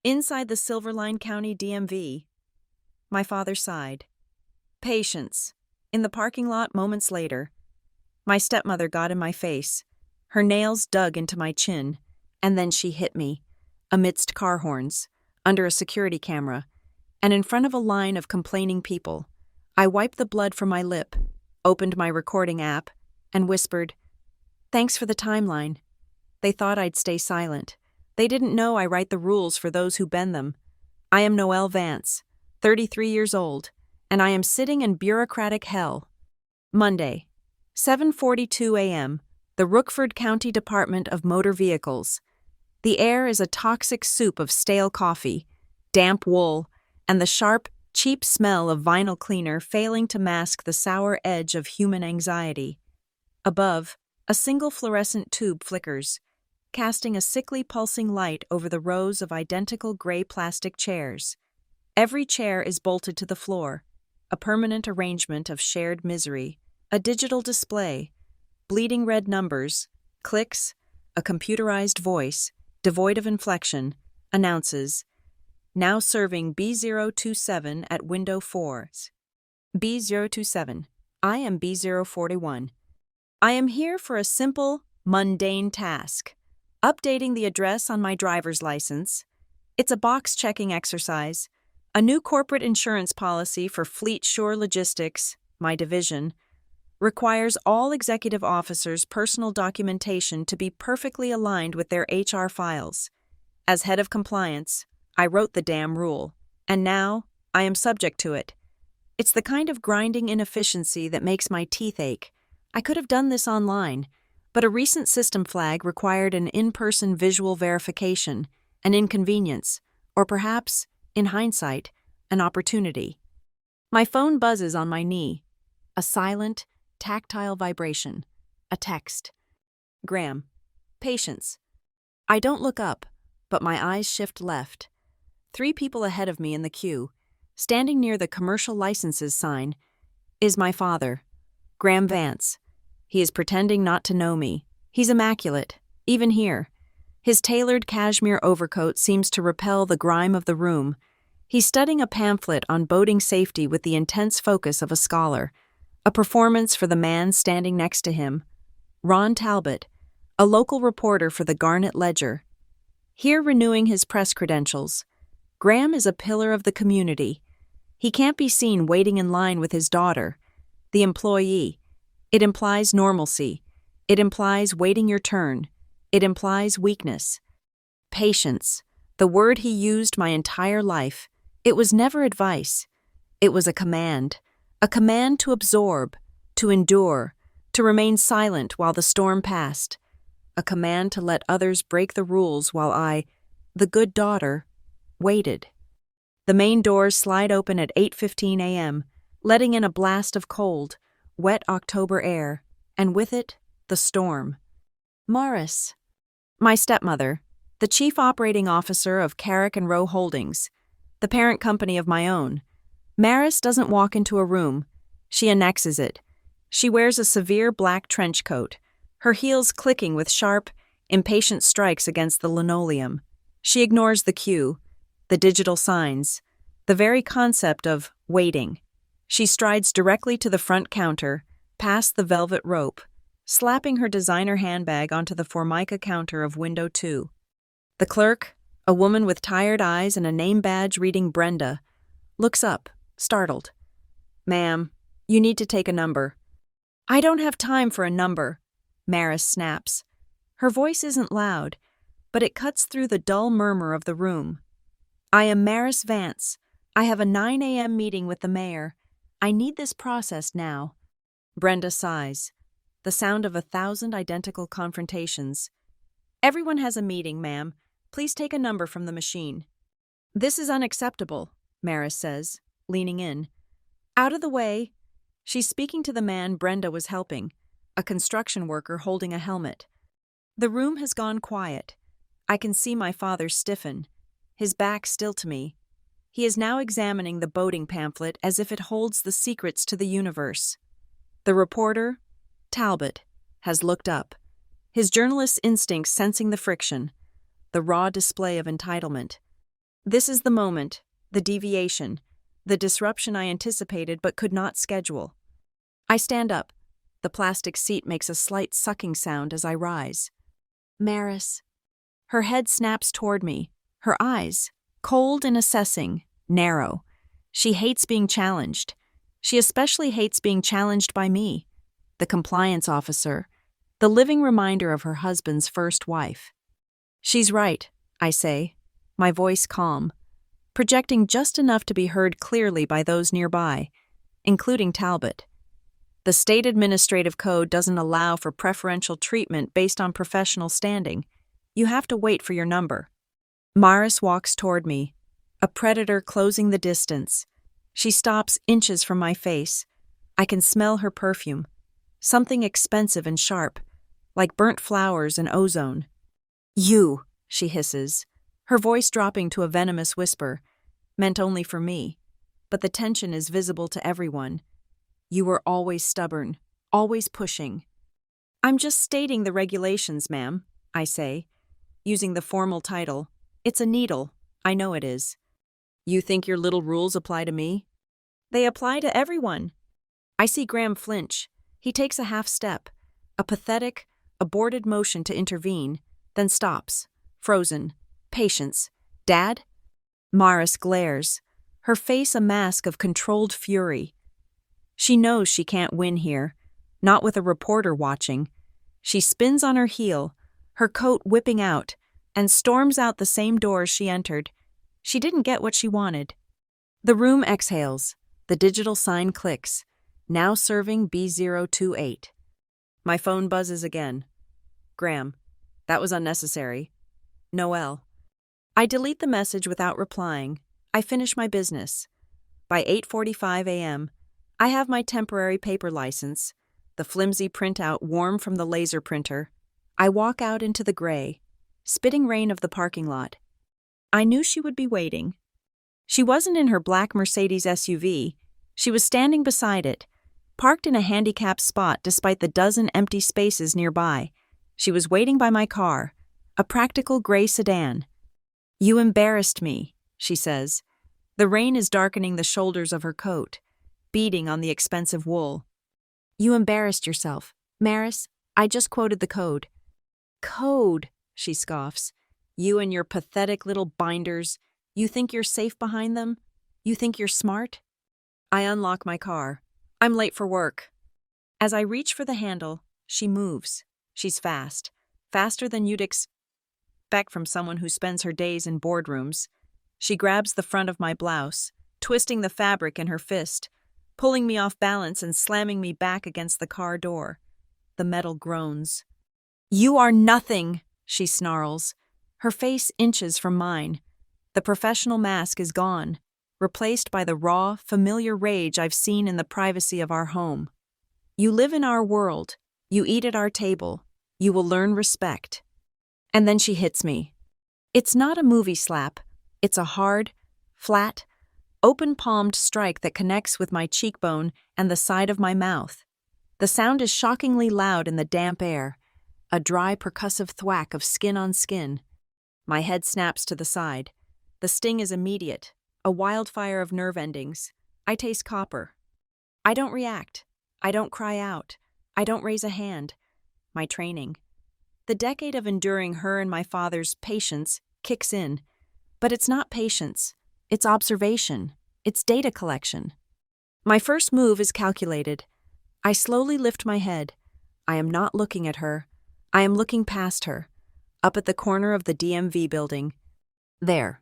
Inside the Silverline County DMV, my father sighed. Patience. In the parking lot moments later, my stepmother got in my face. Her nails dug into my chin, and then she hit me, amidst car horns, under a security camera, and in front of a line of complaining people. I wiped the blood from my lip, opened my recording app, and whispered, "Thanks for the timeline." They thought I'd stay silent. They didn't know I write the rules for those who bend them. I am Noelle Vance, 33 years old, and I am sitting in bureaucratic hell. Monday, 7:42 a.m., the Rookford County Department of Motor Vehicles. The air is a toxic soup of stale coffee, damp wool, and the sharp, cheap smell of vinyl cleaner failing to mask the sour edge of human anxiety. Above, a single fluorescent tube flickers, casting a sickly pulsing light over the rows of identical gray plastic chairs. Every chair is bolted to the floor, a permanent arrangement of shared misery, a digital display, bleeding red numbers, clicks, a computerized voice, devoid of inflection, announces, "Now serving B027 at window 4. B027. I am B041. I am here for a simple, mundane task. Updating the address on my driver's license. It's a box-checking exercise. A new corporate insurance policy for Fleet Shore Logistics, my division, requires all executive officers' personal documentation to be perfectly aligned with their HR files. As head of compliance, I wrote the damn rule, and now I am subject to it. It's the kind of grinding inefficiency that makes my teeth ache. I could have done this online, but a recent system flag required an in-person visual verification, an inconvenience, or perhaps, in hindsight, an opportunity. My phone buzzes on my knee. A silent, tactile vibration. A text. Graham. Patience. I don't look up, but my eyes shift left. 3 people ahead of me in the queue, standing near the commercial licenses sign, is my father, Graham Vance. He is pretending not to know me. He's immaculate, even here. His tailored cashmere overcoat seems to repel the grime of the room. He's studying a pamphlet on boating safety with the intense focus of a scholar, a performance for the man standing next to him, Ron Talbot, a local reporter for the Garnet Ledger. Here renewing his press credentials, Graham is a pillar of the community. He can't be seen waiting in line with his daughter, the employee. It implies normalcy. It implies waiting your turn. It implies weakness. Patience, the word he used my entire life. It was never advice. It was a command to absorb, to endure, to remain silent while the storm passed, a command to let others break the rules while I, the good daughter, waited. The main doors slide open at 8:15 a.m., letting in a blast of cold, wet October air, and with it, the storm. Morris, my stepmother, the chief operating officer of Carrick and Rowe Holdings, the parent company of my own. Maris doesn't walk into a room. She annexes it. She wears a severe black trench coat, her heels clicking with sharp, impatient strikes against the linoleum. She ignores the queue, the digital signs, the very concept of waiting. She strides directly to the front counter, past the velvet rope, slapping her designer handbag onto the Formica counter of window 2. The clerk, a woman with tired eyes and a name badge reading Brenda, looks up, startled. "Ma'am, you need to take a number." "I don't have time for a number," Maris snaps. Her voice isn't loud, but it cuts through the dull murmur of the room. "I am Maris Vance. I have a 9 a.m. meeting with the mayor. I need this processed now." Brenda sighs, the sound of 1,000 identical confrontations. "Everyone has a meeting, ma'am. Please take a number from the machine." "This is unacceptable," Maris says, leaning in. "Out of the way." She's speaking to the man Brenda was helping, a construction worker holding a helmet. The room has gone quiet. I can see my father stiffen, his back still to me. He is now examining the boating pamphlet as if it holds the secrets to the universe. The reporter, Talbot, has looked up, his journalist's instincts sensing the friction, the raw display of entitlement. This is the moment, the deviation, the disruption I anticipated but could not schedule. I stand up. The plastic seat makes a slight sucking sound as I rise. Maris. Her head snaps toward me, her eyes, cold and assessing, narrow. She hates being challenged. She especially hates being challenged by me, the compliance officer, the living reminder of her husband's first wife. She's right, I say, my voice calm, projecting just enough to be heard clearly by those nearby, including Talbot. The state administrative code doesn't allow for preferential treatment based on professional standing. You have to wait for your number. Maris walks toward me, a predator closing the distance. She stops inches from my face. I can smell her perfume, something expensive and sharp, like burnt flowers and ozone. You, she hisses, her voice dropping to a venomous whisper, meant only for me, but the tension is visible to everyone. You were always stubborn, always pushing. I'm just stating the regulations, ma'am, I say, using the formal title. It's a needle. I know it is. You think your little rules apply to me? They apply to everyone. I see Graham flinch. He takes a half step, a pathetic, aborted motion to intervene, then stops, frozen. Patience. Dad? Maris glares, her face a mask of controlled fury. She knows she can't win here, not with a reporter watching. She spins on her heel, her coat whipping out, and storms out the same doors she entered. She didn't get what she wanted. The room exhales. The digital sign clicks. Now serving B028. My phone buzzes again. Graham. That was unnecessary. Noelle. I delete the message without replying. I finish my business. By 8:45 a.m., I have my temporary paper license, the flimsy printout warm from the laser printer. I walk out into the gray, spitting rain of the parking lot. I knew she would be waiting. She wasn't in her black Mercedes SUV. She was standing beside it, parked in a handicapped spot despite the dozen empty spaces nearby. She was waiting by my car, a practical gray sedan. You embarrassed me, she says. The rain is darkening the shoulders of her coat, beating on the expensive wool. You embarrassed yourself. Maris, I just quoted the code. Code, she scoffs. You and your pathetic little binders. You think you're safe behind them? You think you're smart? I unlock my car. I'm late for work. As I reach for the handle, she moves. She's fast. Faster than you'd expect from someone who spends her days in boardrooms. She grabs the front of my blouse, twisting the fabric in her fist, pulling me off balance and slamming me back against the car door. The metal groans. You are nothing, she snarls. Her face inches from mine. The professional mask is gone, replaced by the raw, familiar rage I've seen in the privacy of our home. You live in our world. You eat at our table. You will learn respect. And then she hits me. It's not a movie slap. It's a hard, flat, open-palmed strike that connects with my cheekbone and the side of my mouth. The sound is shockingly loud in the damp air, a dry, percussive thwack of skin on skin. My head snaps to the side. The sting is immediate, a wildfire of nerve endings. I taste copper. I don't react. I don't cry out. I don't raise a hand. My training. The decade of enduring her and my father's patience kicks in. But it's not patience. It's observation. It's data collection. My first move is calculated. I slowly lift my head. I am not looking at her. I am looking past her, up at the corner of the DMV building. There.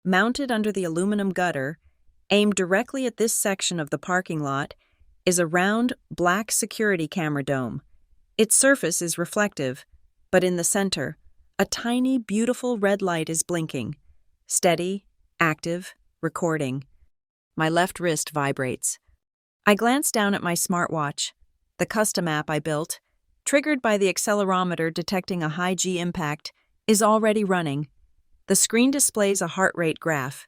Mounted under the aluminum gutter, aimed directly at this section of the parking lot, is a round, black security camera dome. Its surface is reflective, but in the center, a tiny, beautiful red light is blinking. Steady, active, recording. My left wrist vibrates. I glance down at my smartwatch, the custom app I built, triggered by the accelerometer detecting a high G impact, is already running. The screen displays a heart rate graph,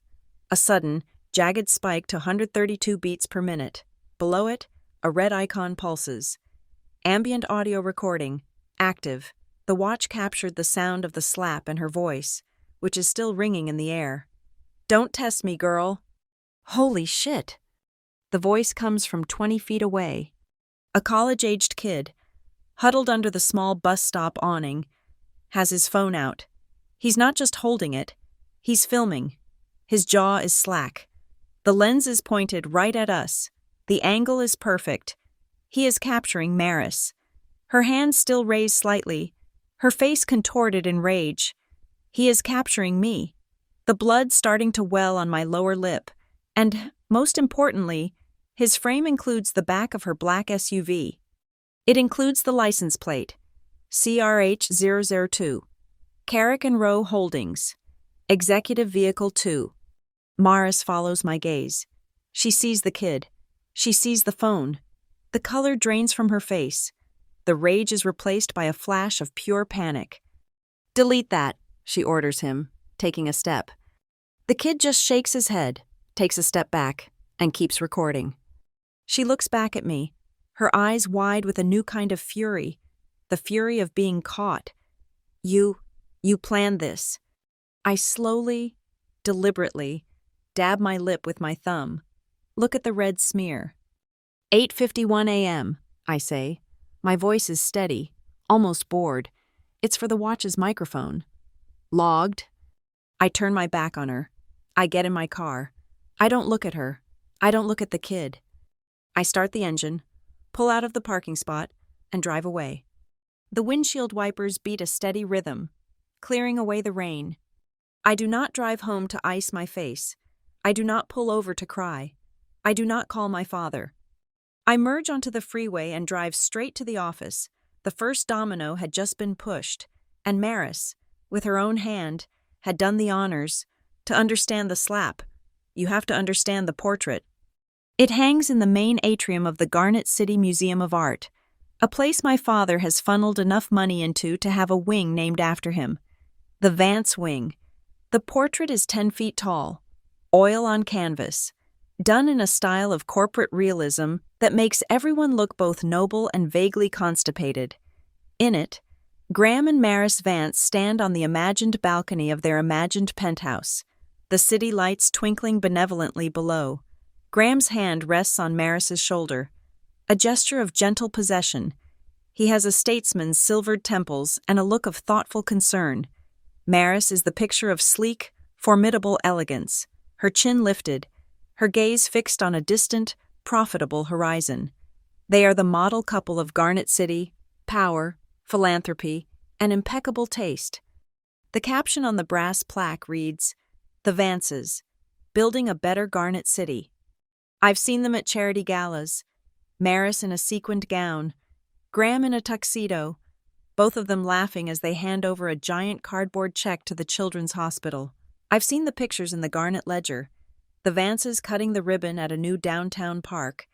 a sudden, jagged spike to 132 beats per minute. Below it, a red icon pulses. Ambient audio recording, active. The watch captured the sound of the slap and her voice, which is still ringing in the air. Don't test me, girl. Holy shit. The voice comes from 20 feet away. A college-aged kid, huddled under the small bus stop awning, has his phone out. He's not just holding it, he's filming. His jaw is slack. The lens is pointed right at us. The angle is perfect. He is capturing Maris. Her hands still raised slightly, her face contorted in rage. He is capturing me. The blood starting to well on my lower lip, and, most importantly, his frame includes the back of her black SUV. It includes the license plate, CRH002, Carrick and Row Holdings, Executive Vehicle 2. Maris follows my gaze. She sees the kid. She sees the phone. The color drains from her face. The rage is replaced by a flash of pure panic. "Delete that," she orders him, taking a step. The kid just shakes his head, takes a step back, and keeps recording. She looks back at me, her eyes wide with a new kind of fury, the fury of being caught. You planned this." I slowly, deliberately, dab my lip with my thumb. Look at the red smear. 8:51 a.m., I say. My voice is steady, almost bored. It's for the watch's microphone. "Logged." I turn my back on her. I get in my car. I don't look at her. I don't look at the kid. I start the engine, pull out of the parking spot, and drive away. The windshield wipers beat a steady rhythm, clearing away the rain. I do not drive home to ice my face. I do not pull over to cry. I do not call my father. I merge onto the freeway and drive straight to the office. The first domino had just been pushed, and Maris, with her own hand, had done the honors. To understand the slap, you have to understand the portrait. It hangs in the main atrium of the Garnet City Museum of Art, a place my father has funneled enough money into to have a wing named after him. The Vance Wing. The portrait is 10 feet tall, oil on canvas, done in a style of corporate realism that makes everyone look both noble and vaguely constipated. In it, Graham and Maris Vance stand on the imagined balcony of their imagined penthouse, the city lights twinkling benevolently below. Graham's hand rests on Maris's shoulder, a gesture of gentle possession. He has a statesman's silvered temples and a look of thoughtful concern. Maris is the picture of sleek, formidable elegance, her chin lifted, her gaze fixed on a distant, profitable horizon. They are the model couple of Garnet City, power, philanthropy, and impeccable taste. The caption on the brass plaque reads, "The Vances, building a better Garnet City." I've seen them at charity galas, Maris in a sequined gown, Graham in a tuxedo, both of them laughing as they hand over a giant cardboard check to the Children's Hospital. I've seen the pictures in the Garnet Ledger, the Vances cutting the ribbon at a new downtown park,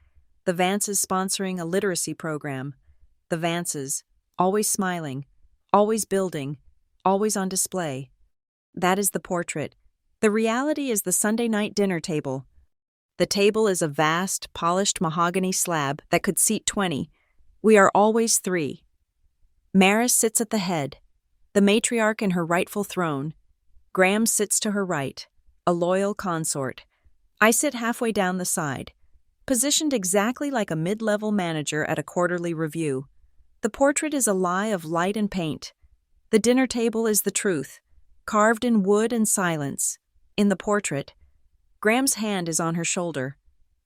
the Vances sponsoring a literacy program, the Vances, always smiling, always building, always on display. That is the portrait. The reality is the Sunday night dinner table. The table is a vast, polished mahogany slab that could seat 20. We are always 3. Maris sits at the head, the matriarch in her rightful throne. Graham sits to her right, a loyal consort. I sit halfway down the side, positioned exactly like a mid-level manager at a quarterly review. The portrait is a lie of light and paint. The dinner table is the truth, carved in wood and silence. In the portrait, Graham's hand is on her shoulder.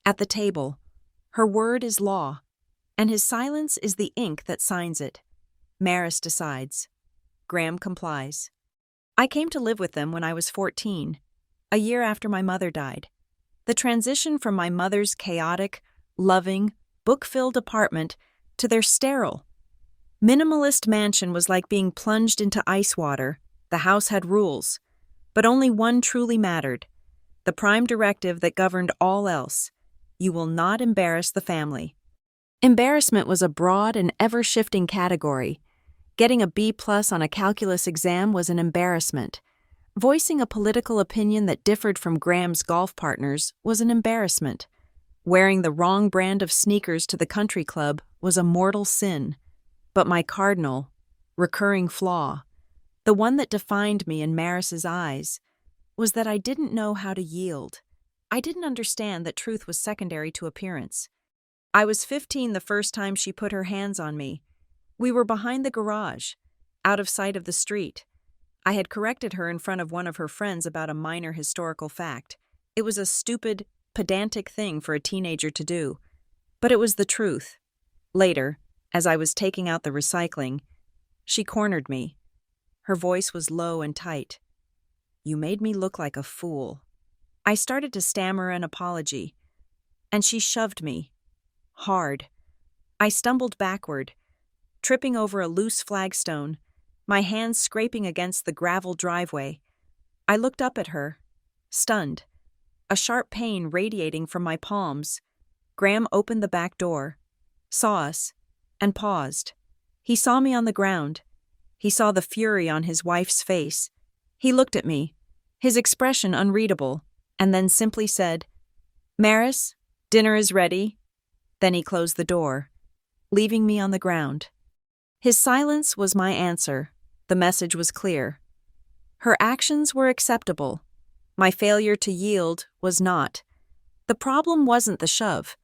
At the table, her word is law, and his silence is the ink that signs it. Maris decides. Graham complies. I came to live with them when I was 14, a year after my mother died. The transition from my mother's chaotic, loving, book-filled apartment to their sterile, minimalist mansion was like being plunged into ice water. The house had rules, but only one truly mattered. The prime directive that governed all else: you will not embarrass the family. Embarrassment was a broad and ever-shifting category. Getting a B+ on a calculus exam was an embarrassment. Voicing a political opinion that differed from Graham's golf partners was an embarrassment. Wearing the wrong brand of sneakers to the country club was a mortal sin. But my cardinal, recurring flaw, the one that defined me in Maris's eyes, was that I didn't know how to yield. I didn't understand that truth was secondary to appearance. I was 15 the first time she put her hands on me. We were behind the garage, out of sight of the street. I had corrected her in front of one of her friends about a minor historical fact. It was a stupid, pedantic thing for a teenager to do. But it was the truth. Later, as I was taking out the recycling, she cornered me. Her voice was low and tight. "You made me look like a fool." I started to stammer an apology, and she shoved me. Hard. I stumbled backward, tripping over a loose flagstone, my hands scraping against the gravel driveway. I looked up at her, stunned, a sharp pain radiating from my palms. Graham opened the back door, saw us, and paused. He saw me on the ground. He saw the fury on his wife's face. He looked at me, his expression unreadable, and then simply said, "Maris, dinner is ready." Then he closed the door, leaving me on the ground. His silence was my answer. The message was clear. Her actions were acceptable. My failure to yield was not. The problem wasn't the shove.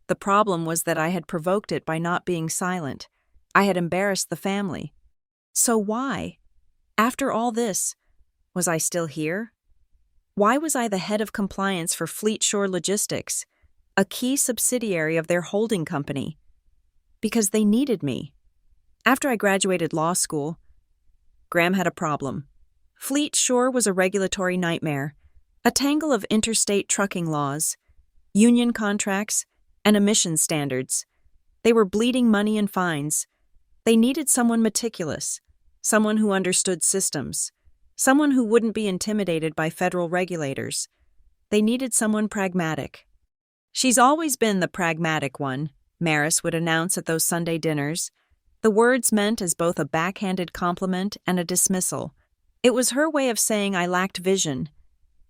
The problem was that I had provoked it by not being silent. I had embarrassed the family. So why? After all this, was I still here? Why was I the head of compliance for Fleet Shore Logistics, a key subsidiary of their holding company? Because they needed me. After I graduated law school, Graham had a problem. Fleet Shore was a regulatory nightmare, a tangle of interstate trucking laws, union contracts, and emission standards. They were bleeding money and fines. They needed someone meticulous, someone who understood systems, someone who wouldn't be intimidated by federal regulators. They needed someone pragmatic. "She's always been the pragmatic one," Maris would announce at those Sunday dinners. The words meant as both a backhanded compliment and a dismissal. It was her way of saying I lacked vision,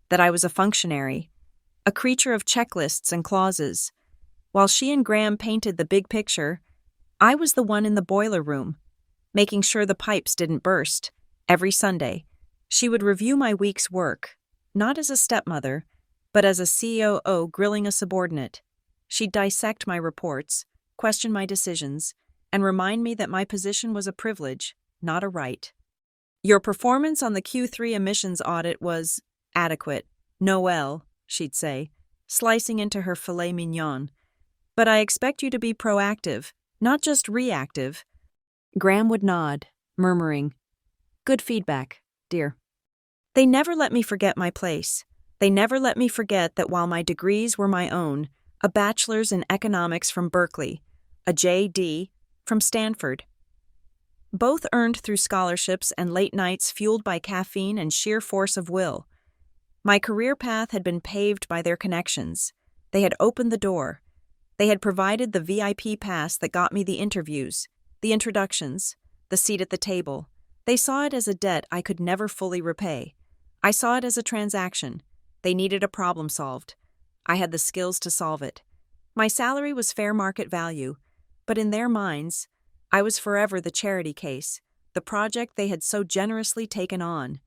that I was a functionary, a creature of checklists and clauses. While she and Graham painted the big picture, I was the one in the boiler room, making sure the pipes didn't burst. Every Sunday, she would review my week's work, not as a stepmother, but as a COO grilling a subordinate. She'd dissect my reports, question my decisions, and remind me that my position was a privilege, not a right. "Your performance on the Q3 emissions audit was adequate. Noel," she'd say, slicing into her filet mignon. "But I expect you to be proactive, not just reactive." Graham would nod, murmuring, "Good feedback, dear." They never let me forget my place. They never let me forget that while my degrees were my own, a bachelor's in economics from Berkeley, a JD from Stanford, both earned through scholarships and late nights fueled by caffeine and sheer force of will. My career path had been paved by their connections. They had opened the door. They had provided the VIP pass that got me the interviews, the introductions, the seat at the table. They saw it as a debt I could never fully repay. I saw it as a transaction. They needed a problem solved. I had the skills to solve it. My salary was fair market value, but in their minds, I was forever the charity case, the project they had so generously taken on.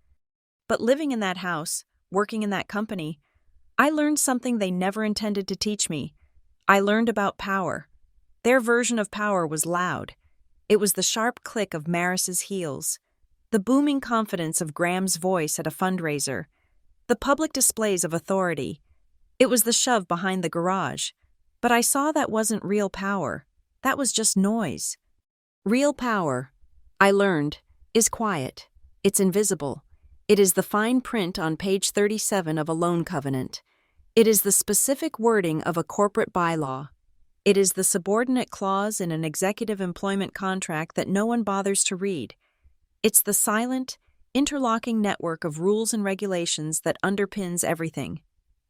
But living in that house, working in that company, I learned something they never intended to teach me. I learned about power. Their version of power was loud. It was the sharp click of Maris's heels, the booming confidence of Graham's voice at a fundraiser, the public displays of authority. It was the shove behind the garage. But I saw that wasn't real power. That was just noise. Real power, I learned, is quiet. It's invisible. It is the fine print on page 37 of a loan covenant. It is the specific wording of a corporate bylaw. It is the subordinate clause in an executive employment contract that no one bothers to read. It's the silent, interlocking network of rules and regulations that underpins everything.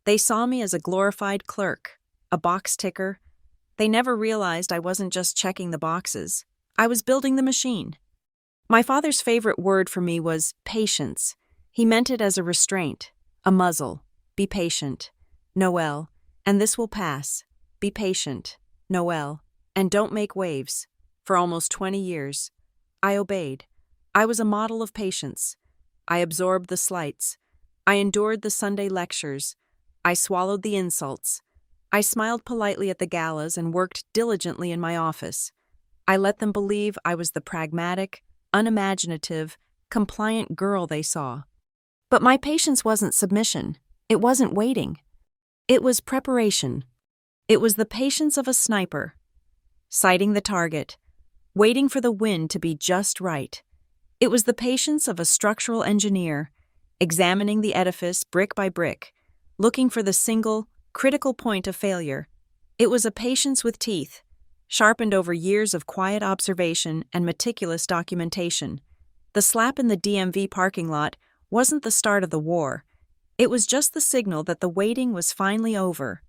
They saw me as a glorified clerk, a box ticker. They never realized I wasn't just checking the boxes. I was building the machine. My father's favorite word for me was patience. He meant it as a restraint, a muzzle. Be patient, Noel, and this will pass. Be patient, Noel, and don't make waves. For almost 20 years, I obeyed. I was a model of patience. I absorbed the slights. I endured the Sunday lectures. I swallowed the insults. I smiled politely at the galas and worked diligently in my office. I let them believe I was the pragmatic, unimaginative, compliant girl they saw. But my patience wasn't submission. It wasn't waiting. It was preparation. It was the patience of a sniper, sighting the target, waiting for the wind to be just right. It was the patience of a structural engineer, examining the edifice brick by brick, looking for the single, critical point of failure. It was a patience with teeth, sharpened over years of quiet observation and meticulous documentation. The slap in the DMV parking lot wasn't the start of the war. It was just the signal that the waiting was finally over.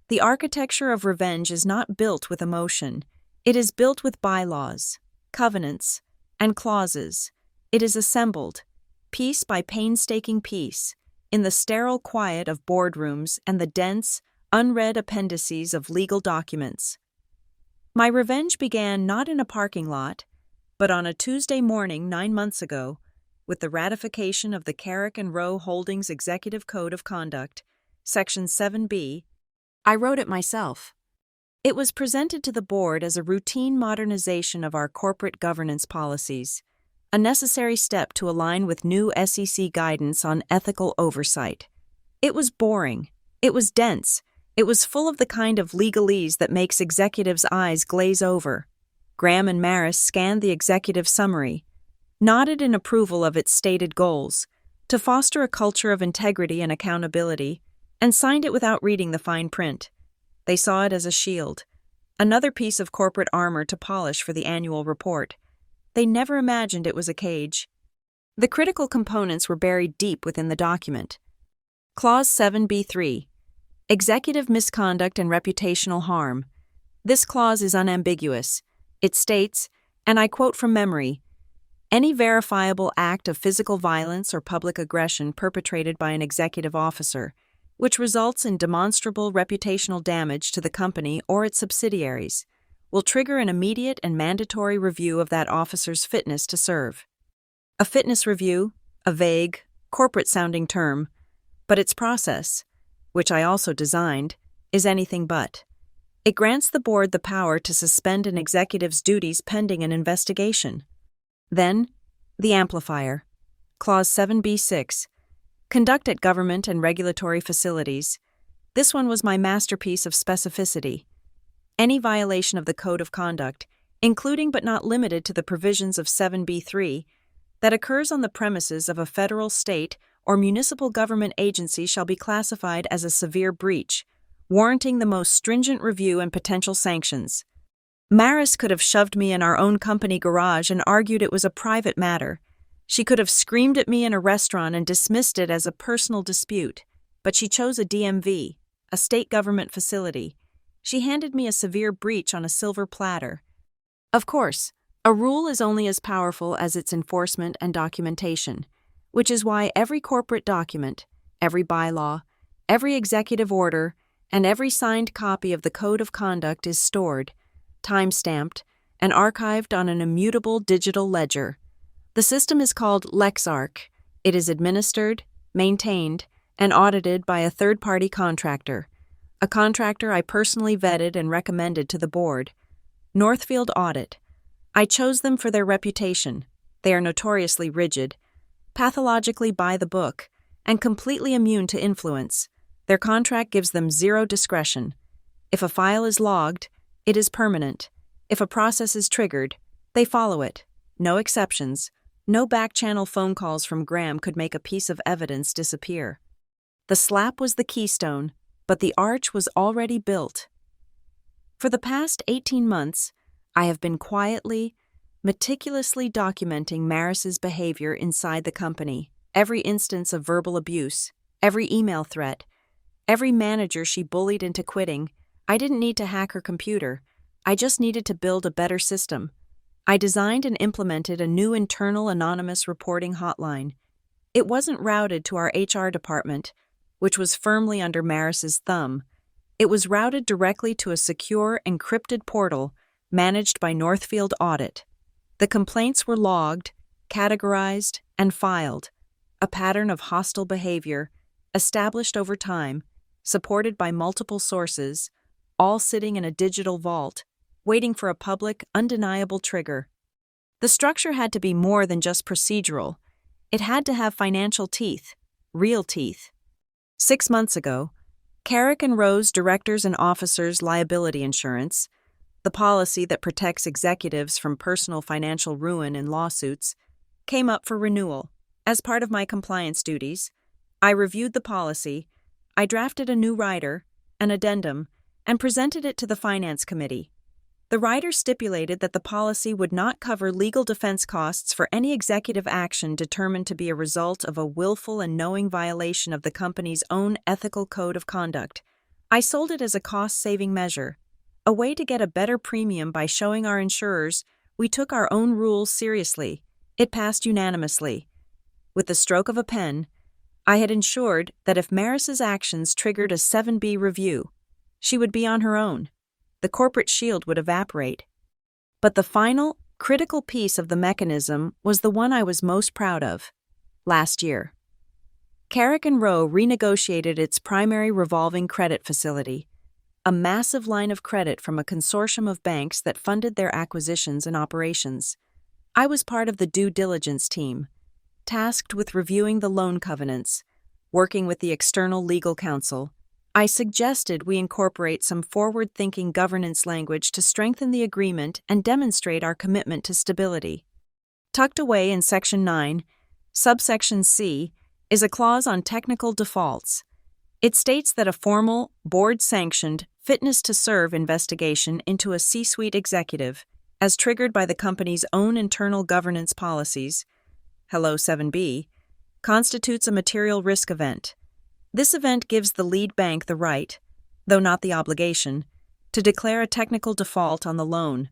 The architecture of revenge is not built with emotion. It is built with bylaws, covenants, and clauses. It is assembled, piece by painstaking piece, in the sterile quiet of boardrooms and the dense, unread appendices of legal documents. My revenge began not in a parking lot, but on a Tuesday morning 9 months ago, with the ratification of the Carrick and Rowe Holdings Executive Code of Conduct, Section 7B. I wrote it myself. It was presented to the board as a routine modernization of our corporate governance policies, a necessary step to align with new SEC guidance on ethical oversight. It was boring. It was dense. It was full of the kind of legalese that makes executives' eyes glaze over. Graham and Maris scanned the executive summary, nodded in approval of its stated goals, to foster a culture of integrity and accountability, and signed it without reading the fine print. They saw it as a shield, another piece of corporate armor to polish for the annual report. They never imagined it was a cage. The critical components were buried deep within the document. Clause 7B3. Executive misconduct and reputational harm. This clause is unambiguous. It states, and I quote from memory, "Any verifiable act of physical violence or public aggression perpetrated by an executive officer, which results in demonstrable reputational damage to the company or its subsidiaries, will trigger an immediate and mandatory review of that officer's fitness to serve." A fitness review, a vague, corporate-sounding term, but its process, which I also designed, is anything but. It grants the board the power to suspend an executive's duties pending an investigation. Then, the amplifier. Clause 7B6. Conduct at government and regulatory facilities. This one was my masterpiece of specificity. Any violation of the Code of Conduct, including but not limited to the provisions of 7B3, that occurs on the premises of a federal, state, or municipal government agency shall be classified as a severe breach, warranting the most stringent review and potential sanctions. Maris could have shoved me in our own company garage and argued it was a private matter. She could have screamed at me in a restaurant and dismissed it as a personal dispute, but she chose a DMV, a state government facility. She handed me a severe breach on a silver platter. Of course, a rule is only as powerful as its enforcement and documentation, which is why every corporate document, every bylaw, every executive order, and every signed copy of the Code of Conduct is stored, time-stamped, and archived on an immutable digital ledger. The system is called LexArch. It is administered, maintained, and audited by a third-party contractor, a contractor I personally vetted and recommended to the board. Northfield Audit. I chose them for their reputation. They are notoriously rigid, pathologically by the book, and completely immune to influence. Their contract gives them zero discretion. If a file is logged, it is permanent. If a process is triggered, they follow it. No exceptions. No back-channel phone calls from Graham could make a piece of evidence disappear. The slap was the keystone, but the arch was already built. For the past 18 months, I have been quietly, meticulously documenting Maris's behavior inside the company, every instance of verbal abuse, every email threat, every manager she bullied into quitting. I didn't need to hack her computer. I just needed to build a better system. I designed and implemented a new internal anonymous reporting hotline. It wasn't routed to our HR department, which was firmly under Maris's thumb. It was routed directly to a secure, encrypted portal managed by Northfield Audit. The complaints were logged, categorized, and filed. a pattern of hostile behavior, established over time, supported by multiple sources, all sitting in a digital vault, waiting for a public, undeniable trigger. The structure had to be more than just procedural. It had to have financial teeth, real teeth. 6 months ago, Carrick and Rose Directors and Officers Liability Insurance, the policy that protects executives from personal financial ruin in lawsuits, came up for renewal. As part of my compliance duties, I reviewed the policy, I drafted a new rider, an addendum, and presented it to the Finance Committee. The rider stipulated that the policy would not cover legal defense costs for any executive action determined to be a result of a willful and knowing violation of the company's own ethical code of conduct. I sold it as a cost-saving measure, a way to get a better premium by showing our insurers we took our own rules seriously. It passed unanimously. With the stroke of a pen, I had ensured that if Maris's actions triggered a 7B review, she would be on her own. The corporate shield would evaporate. But the final, critical piece of the mechanism was the one I was most proud of. Last year, Carrick and Rowe renegotiated its primary revolving credit facility, a massive line of credit from a consortium of banks that funded their acquisitions and operations. I was part of the due diligence team, tasked with reviewing the loan covenants, working with the external legal counsel. I suggested we incorporate some forward-thinking governance language to strengthen the agreement and demonstrate our commitment to stability. Tucked away in Section 9, subsection C, is a clause on technical defaults. It states that a formal, board-sanctioned, fitness-to-serve investigation into a C-suite executive, as triggered by the company's own internal governance policies, Hello 7B, constitutes a material risk event. This event gives the lead bank the right, though not the obligation, to declare a technical default on the loan.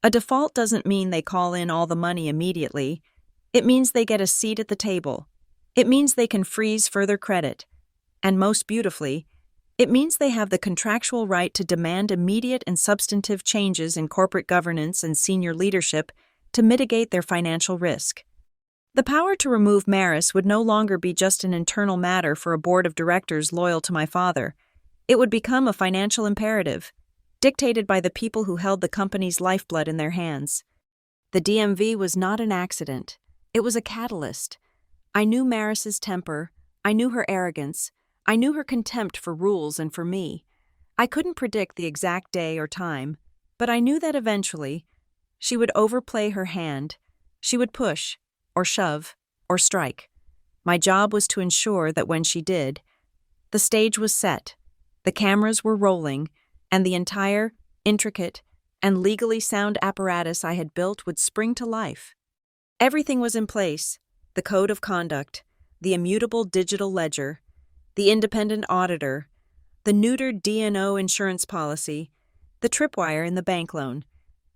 A default doesn't mean they call in all the money immediately. It means they get a seat at the table. It means they can freeze further credit. And most beautifully, it means they have the contractual right to demand immediate and substantive changes in corporate governance and senior leadership to mitigate their financial risk. The power to remove Maris would no longer be just an internal matter for a board of directors loyal to my father. It would become a financial imperative, dictated by the people who held the company's lifeblood in their hands. The DMV was not an accident. It was a catalyst. I knew Maris's temper. I knew her arrogance. I knew her contempt for rules and for me. I couldn't predict the exact day or time, but I knew that eventually she would overplay her hand. She would push, or shove, or strike. My job was to ensure that when she did, the stage was set, the cameras were rolling, and the entire, intricate, and legally sound apparatus I had built would spring to life. Everything was in place: the code of conduct, the immutable digital ledger, the independent auditor, the neutered D&O insurance policy, the tripwire in the bank loan,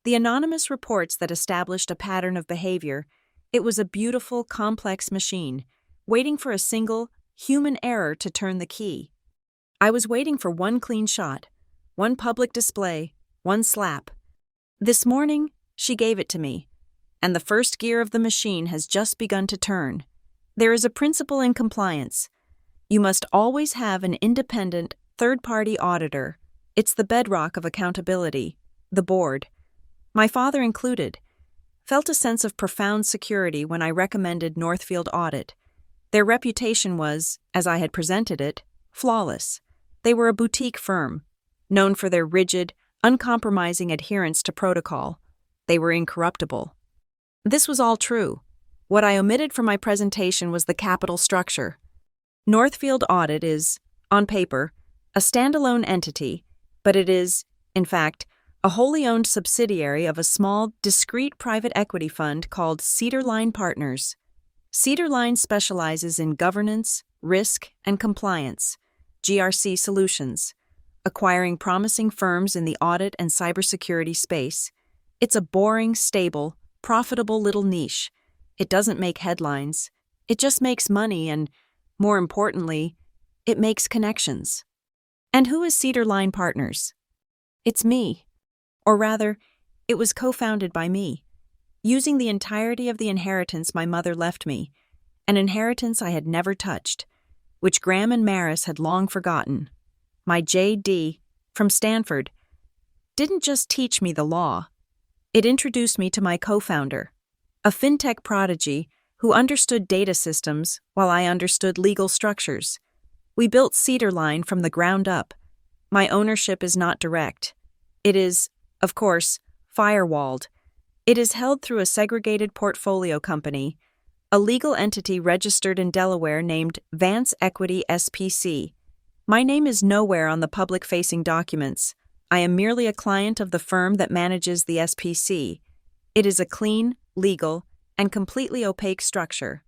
the anonymous reports that established a pattern of behavior. It was a beautiful, complex machine, waiting for a single, human error to turn the key. I was waiting for one clean shot, one public display, one slap. This morning, she gave it to me, and the first gear of the machine has just begun to turn. There is a principle in compliance. You must always have an independent, third-party auditor. It's the bedrock of accountability, the board, my father included, felt a sense of profound security when I recommended Northfield Audit. Their reputation was, as I had presented it, flawless. They were a boutique firm, known for their rigid, uncompromising adherence to protocol. They were incorruptible. This was all true. What I omitted from my presentation was the capital structure. Northfield Audit is, on paper, a standalone entity, but it is, in fact, a wholly owned subsidiary of a small, discreet private equity fund called Cedar Line Partners. Cedar Line specializes in governance, risk, and compliance, GRC solutions, acquiring promising firms in the audit and cybersecurity space. It's a boring, stable, profitable little niche. It doesn't make headlines. It just makes money and, more importantly, it makes connections. And who is Cedar Line Partners? It's me. Or rather, it was co-founded by me, using the entirety of the inheritance my mother left me, an inheritance I had never touched, which Graham and Maris had long forgotten. My J.D. from Stanford didn't just teach me the law. It introduced me to my co-founder, a fintech prodigy who understood data systems while I understood legal structures. We built Cedar Line from the ground up. My ownership is not direct. It is, of course, firewalled. It is held through a segregated portfolio company, a legal entity registered in Delaware named Vance Equity SPC. My name is nowhere on the public-facing documents. I am merely a client of the firm that manages the SPC. It is a clean, legal, and completely opaque structure.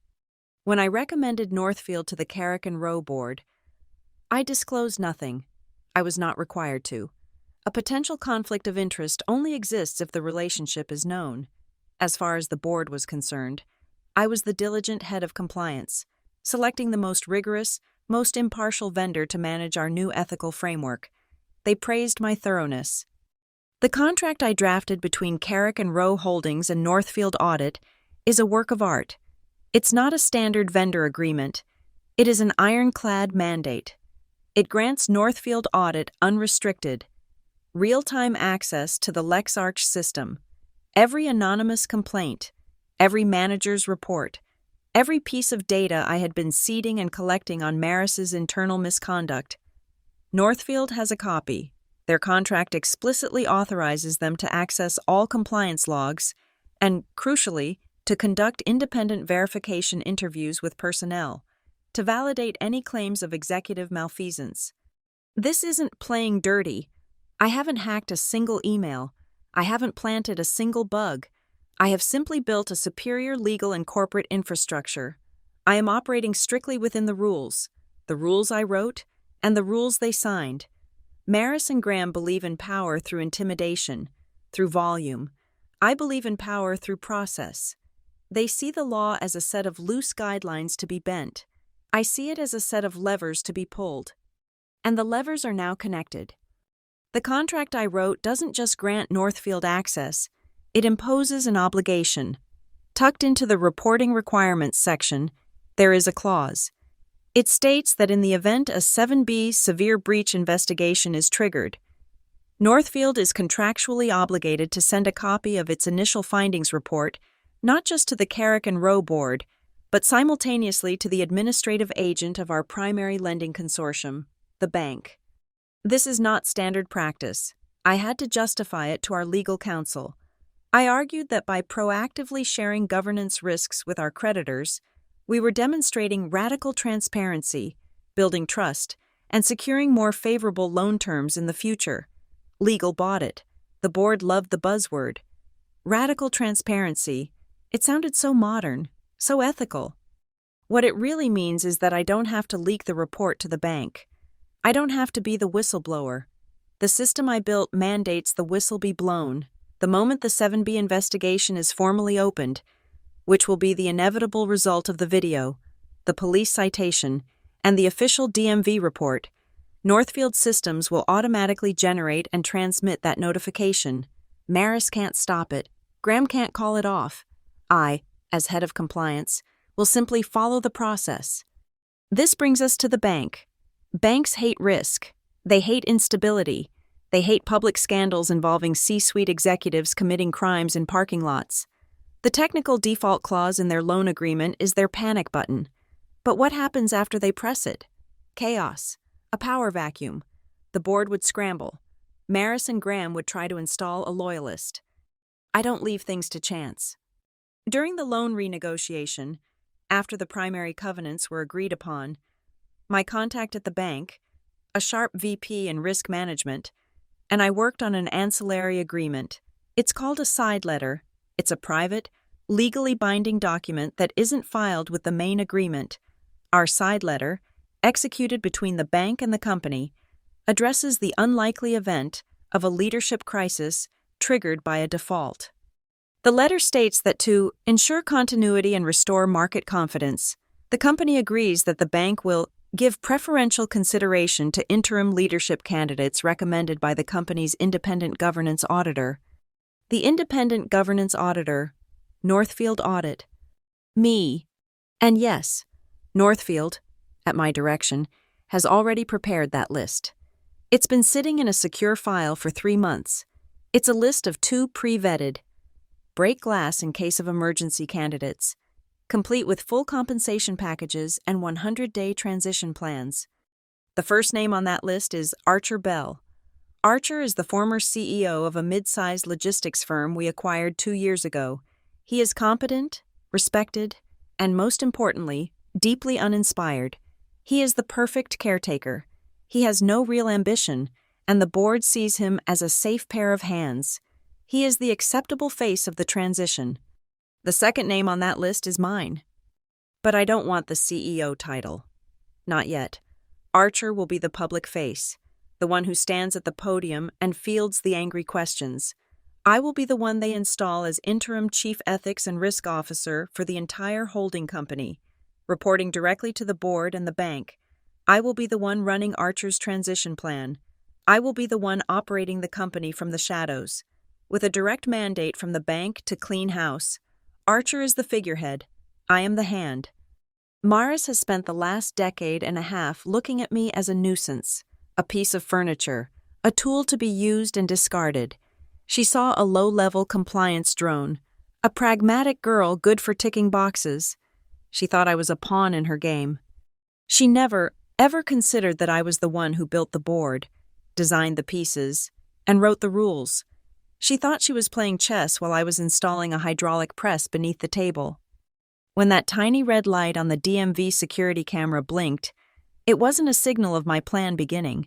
When I recommended Northfield to the Carrick and Rowe board, I disclosed nothing. I was not required to. A potential conflict of interest only exists if the relationship is known. As far as the board was concerned, I was the diligent head of compliance, selecting the most rigorous, most impartial vendor to manage our new ethical framework. They praised my thoroughness. The contract I drafted between Carrick and Rowe Holdings and Northfield Audit is a work of art. It's not a standard vendor agreement. It is an ironclad mandate. It grants Northfield Audit unrestricted, real-time access to the LexArch system. Every anonymous complaint, every manager's report, every piece of data I had been seeding and collecting on Maris's internal misconduct. Northfield has a copy. Their contract explicitly authorizes them to access all compliance logs and, crucially, to conduct independent verification interviews with personnel, to validate any claims of executive malfeasance. This isn't playing dirty. I haven't hacked a single email. I haven't planted a single bug. I have simply built a superior legal and corporate infrastructure. I am operating strictly within the rules I wrote, and the rules they signed. Maris and Graham believe in power through intimidation, through volume. I believe in power through process. They see the law as a set of loose guidelines to be bent. I see it as a set of levers to be pulled. And the levers are now connected. The contract I wrote doesn't just grant Northfield access, it imposes an obligation. Tucked into the reporting requirements section, there is a clause. It states that in the event a 7B severe breach investigation is triggered, Northfield is contractually obligated to send a copy of its initial findings report not just to the Carrick and Rowe board, but simultaneously to the administrative agent of our primary lending consortium, the bank. This is not standard practice. I had to justify it to our legal counsel. I argued that by proactively sharing governance risks with our creditors, we were demonstrating radical transparency, building trust, and securing more favorable loan terms in the future. Legal bought it. The board loved the buzzword. Radical transparency. It sounded so modern, so ethical. What it really means is that I don't have to leak the report to the bank. I don't have to be the whistleblower. The system I built mandates the whistle be blown the moment the 7B investigation is formally opened, which will be the inevitable result of the video, the police citation, and the official DMV report. Northfield systems will automatically generate and transmit that notification. Maris can't stop it. Graham can't call it off. I, as head of compliance, will simply follow the process. This brings us to the bank. Banks hate risk. They hate instability. They hate public scandals involving C-suite executives committing crimes in parking lots. The technical default clause in their loan agreement is their panic button. But what happens after they press it? Chaos. A power vacuum. The board would scramble. Maris and Graham would try to install a loyalist. I don't leave things to chance. During the loan renegotiation, after the primary covenants were agreed upon, my contact at the bank, a sharp VP in risk management, and I worked on an ancillary agreement. It's called a sighed letter. It's a private, legally binding document that isn't filed with the main agreement. Our sighed letter, executed between the bank and the company, addresses the unlikely event of a leadership crisis triggered by a default. The letter states that to ensure continuity and restore market confidence, the company agrees that the bank will give preferential consideration to interim leadership candidates recommended by the company's independent governance auditor. The independent governance auditor, Northfield Audit. Me. And yes, Northfield, at my direction, has already prepared that list. It's been sitting in a secure file for 3 months. It's a list of 2 pre-vetted, break glass in case of emergency candidates, complete with full compensation packages and 100-day transition plans. The first name on that list is Archer Bell. Archer is the former CEO of a mid-sized logistics firm we acquired 2 years ago. He is competent, respected, and most importantly, deeply uninspired. He is the perfect caretaker. He has no real ambition, and the board sees him as a safe pair of hands. He is the acceptable face of the transition. The second name on that list is mine. But I don't want the CEO title. Not yet. Archer will be the public face, the one who stands at the podium and fields the angry questions. I will be the one they install as interim chief ethics and risk officer for the entire holding company, reporting directly to the board and the bank. I will be the one running Archer's transition plan. I will be the one operating the company from the shadows, with a direct mandate from the bank to clean house. Archer is the figurehead. I am the hand. Maris has spent the last decade and a half looking at me as a nuisance, a piece of furniture, a tool to be used and discarded. She saw a low-level compliance drone, a pragmatic girl good for ticking boxes. She thought I was a pawn in her game. She never, ever considered that I was the one who built the board, designed the pieces, and wrote the rules. She thought she was playing chess while I was installing a hydraulic press beneath the table. When that tiny red light on the DMV security camera blinked, it wasn't a signal of my plan beginning.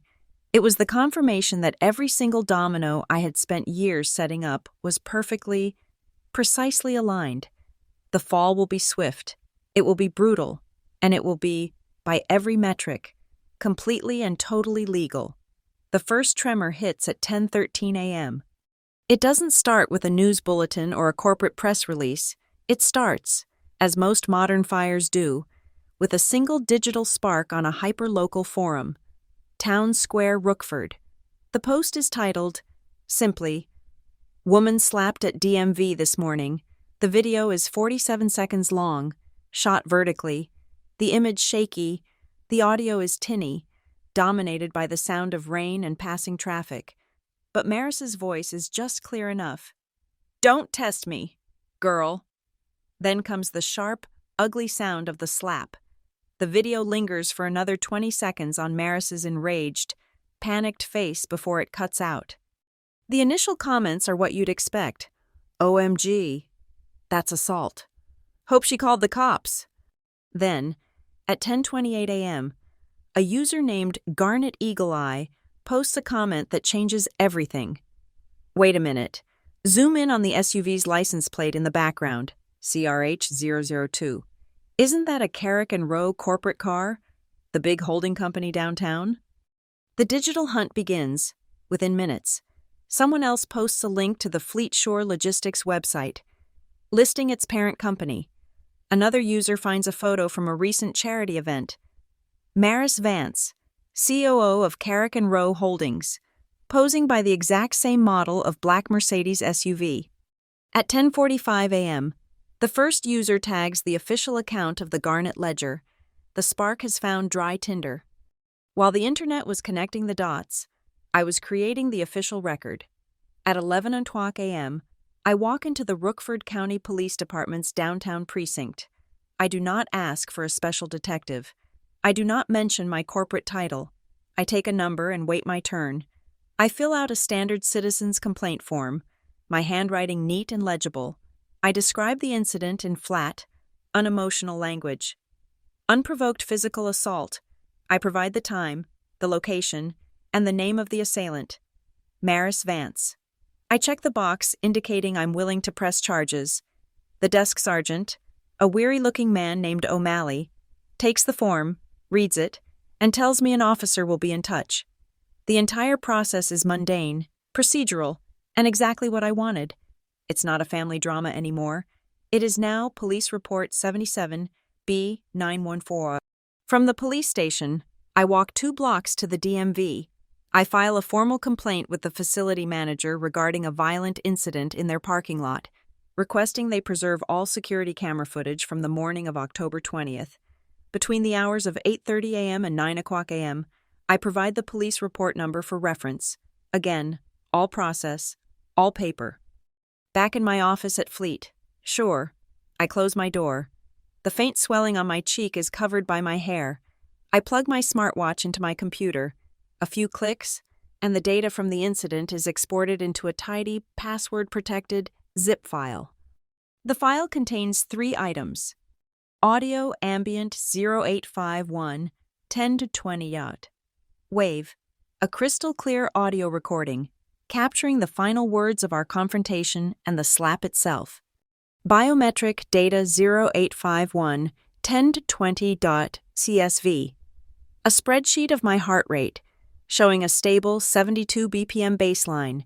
It was the confirmation that every single domino I had spent years setting up was perfectly, precisely aligned. The fall will be swift, it will be brutal, and it will be, by every metric, completely and totally legal. The first tremor hits at 10:13 a.m. It doesn't start with a news bulletin or a corporate press release. It starts, as most modern fires do, with a single digital spark on a hyper-local forum. Town Square, Rookford. The post is titled, simply, "Woman slapped at DMV this morning." The video is 47 seconds long, shot vertically, the image shaky, the audio is tinny, dominated by the sound of rain and passing traffic. But Maris's voice is just clear enough. "Don't test me, girl." Then comes the sharp, ugly sound of the slap. The video lingers for another 20 seconds on Maris's enraged, panicked face before it cuts out. The initial comments are what you'd expect. "OMG, that's assault. Hope she called the cops." Then, at 10:28 a.m., a user named Garnet Eagle Eye posts a comment that changes everything. Wait a minute. Zoom in on the SUV's license plate in the background, CRH002. Isn't that a Carrick and Row corporate car? The big holding company downtown? The digital hunt begins, within minutes. Someone else posts a link to the Fleet Shore Logistics website, listing its parent company. Another user finds a photo from a recent charity event. Maris Vance, COO of Carrick and Row Holdings, posing by the exact same model of black Mercedes SUV. At 10:45 a.m., the first user tags the official account of the Garnet Ledger. The spark has found dry tinder. While the internet was connecting the dots, I was creating the official record. At 11:00 a.m., I walk into the Rookford County Police Department's downtown precinct. I do not ask for a special detective. I do not mention my corporate title. I take a number and wait my turn. I fill out a standard citizen's complaint form, my handwriting neat and legible. I describe the incident in flat, unemotional language. Unprovoked physical assault. I provide the time, the location, and the name of the assailant. Maris Vance. I check the box indicating I'm willing to press charges. The desk sergeant, a weary-looking man named O'Malley, takes the form, reads it, and tells me an officer will be in touch. The entire process is mundane, procedural, and exactly what I wanted. It's not a family drama anymore. It is now Police Report 77B914. From the police station, I walk 2 blocks to the DMV. I file a formal complaint with the facility manager regarding a violent incident in their parking lot, requesting they preserve all security camera footage from the morning of October 20th. Between the hours of 8:30 a.m. and 9 o'clock a.m., I provide the police report number for reference. Again, all process, all paper. Back in my office at Fleet. Sure. I close my door. The faint swelling on my cheek is covered by my hair. I plug my smartwatch into my computer. A few clicks, and the data from the incident is exported into a tidy, password-protected zip file. The file contains 3 items. Audio ambient 0851, 10 to 20 yacht. Wave, a crystal-clear audio recording, capturing the final words of our confrontation and the slap itself. Biometric data 0851, 10 to 20 .csv. A spreadsheet of my heart rate, showing a stable 72 BPM baseline,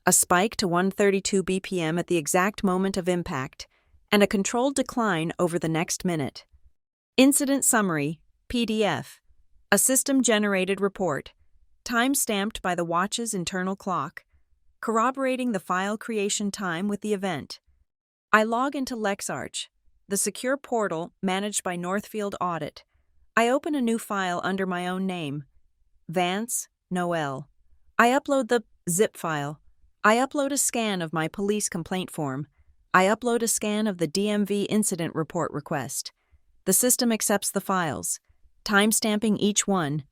a spike to 132 BPM at the exact moment of impact, and a controlled decline over the next minute. Incident Summary, PDF. A system-generated report, time-stamped by the watch's internal clock, corroborating the file creation time with the event. I log into LexArch, the secure portal managed by Northfield Audit. I open a new file under my own name, Vance Noel. I upload the zip file. I upload a scan of my police complaint form. I upload a scan of the DMV incident report request. The system accepts the files, timestamping each one.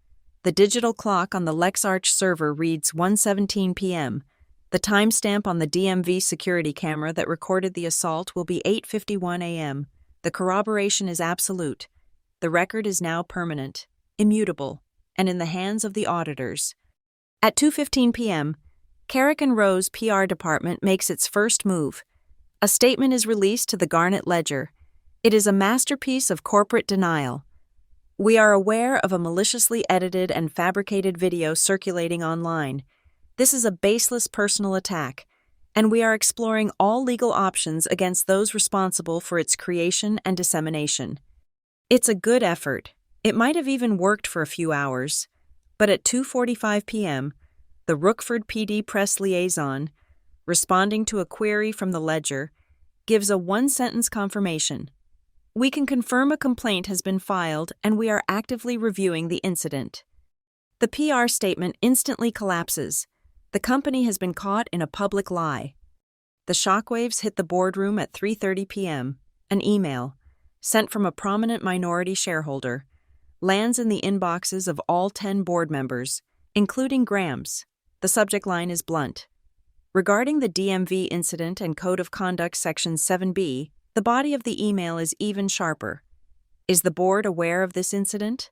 The digital clock on the LexArch server reads 1:17 p.m. The timestamp on the DMV security camera that recorded the assault will be 8:51 a.m. The corroboration is absolute. The record is now permanent, immutable, and in the hands of the auditors. At 2:15 p.m., Carrick and Rowe's PR department makes its first move. A statement is released to the Garnet Ledger. It is a masterpiece of corporate denial. We are aware of a maliciously edited and fabricated video circulating online. This is a baseless personal attack, and we are exploring all legal options against those responsible for its creation and dissemination. It's a good effort. It might have even worked for a few hours, but at 2:45 p.m., the Rookford PD press liaison, responding to a query from the Ledger, gives a one-sentence confirmation. We can confirm a complaint has been filed and we are actively reviewing the incident. The PR statement instantly collapses. The company has been caught in a public lie. The shockwaves hit the boardroom at 3:30 p.m. An email, sent from a prominent minority shareholder, lands in the inboxes of all 10 board members, including Graham's. The subject line is blunt. Regarding the DMV incident and Code of Conduct Section 7B, the body of the email is even sharper. Is the board aware of this incident?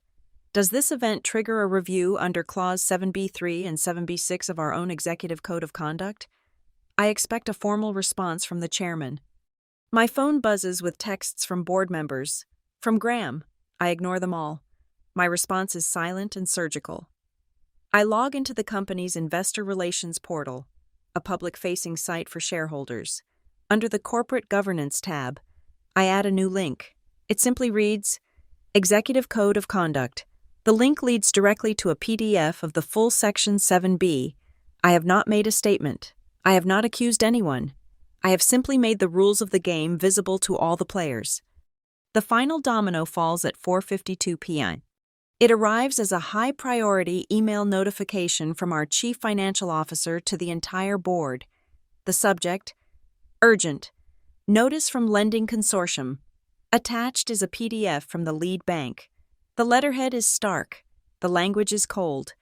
Does this event trigger a review under Clause 7B3 and 7B6 of our own Executive Code of Conduct? I expect a formal response from the chairman. My phone buzzes with texts from board members. From Graham. I ignore them all. My response is silent and surgical. I log into the company's investor relations portal, a public-facing site for shareholders. Under the Corporate Governance tab, I add a new link. It simply reads, Executive Code of Conduct. The link leads directly to a PDF of the full Section 7B. I have not made a statement. I have not accused anyone. I have simply made the rules of the game visible to all the players. The final domino falls at 4:52 p.m. It arrives as a high-priority email notification from our Chief Financial Officer to the entire board. The subject, Urgent. Notice from Lending Consortium. Attached is a PDF from the lead bank. The letterhead is stark. The language is cold.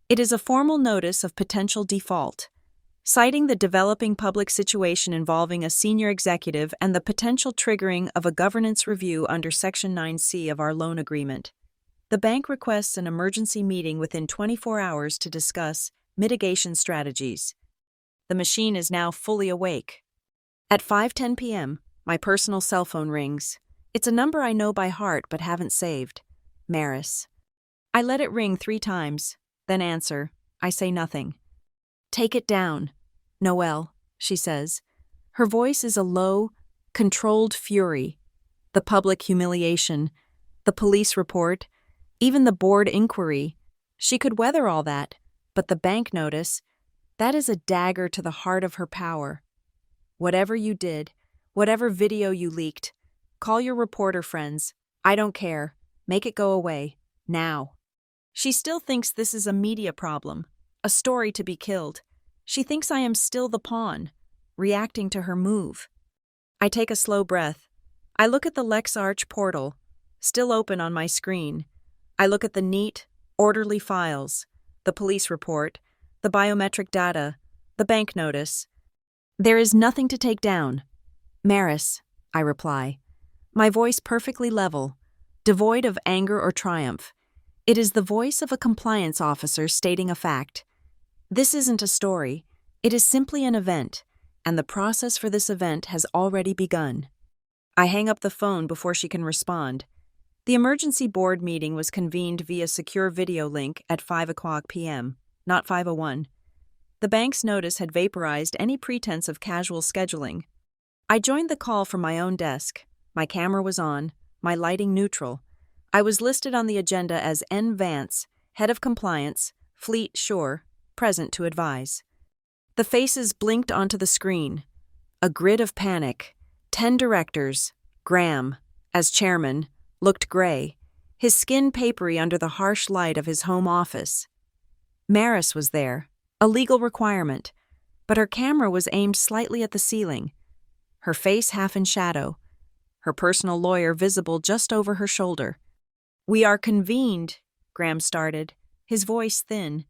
It is a formal notice of potential default, citing the developing public situation involving a senior executive and the potential triggering of a governance review under Section 9C of our loan agreement. The bank requests an emergency meeting within 24 hours to discuss mitigation strategies. The machine is now fully awake. At 5:10 p.m., my personal cell phone rings. It's a number I know by heart but haven't saved. Maris. I let it ring 3 times, then answer. I say nothing. Take it down, Noelle, she says. Her voice is a low, controlled fury. The public humiliation, the police report, even the board inquiry. She could weather all that, but the bank notice, that is a dagger to the heart of her power. Whatever you did, Whatever video you leaked, call your reporter friends. I don't care. Make it go away. Now. She still thinks this is a media problem, a story to be killed. She thinks I am still the pawn, reacting to her move. I take a slow breath. I look at the LexArch portal, still open on my screen. I look at the neat, orderly files, the police report, the biometric data, the bank notice. There is nothing to take down. Maris, I reply, my voice perfectly level, devoid of anger or triumph. It is the voice of a compliance officer stating a fact. This isn't a story. It is simply an event, and the process for this event has already begun. I hang up the phone before she can respond. The emergency board meeting was convened via secure video link at 5:00 p.m., not 5:01. The bank's notice had vaporized any pretense of casual scheduling. I joined the call from my own desk. My camera was on, my lighting neutral. I was listed on the agenda as N. Vance, Head of Compliance, Fleet Shore, present to advise. The faces blinked onto the screen. A grid of panic. 10 directors. Graham, as chairman, looked gray, his skin papery under the harsh light of his home office. Maris was there, a legal requirement, but her camera was aimed slightly at the ceiling, her face half in shadow, her personal lawyer visible just over her shoulder. "We are convened," Graham started, his voice thin.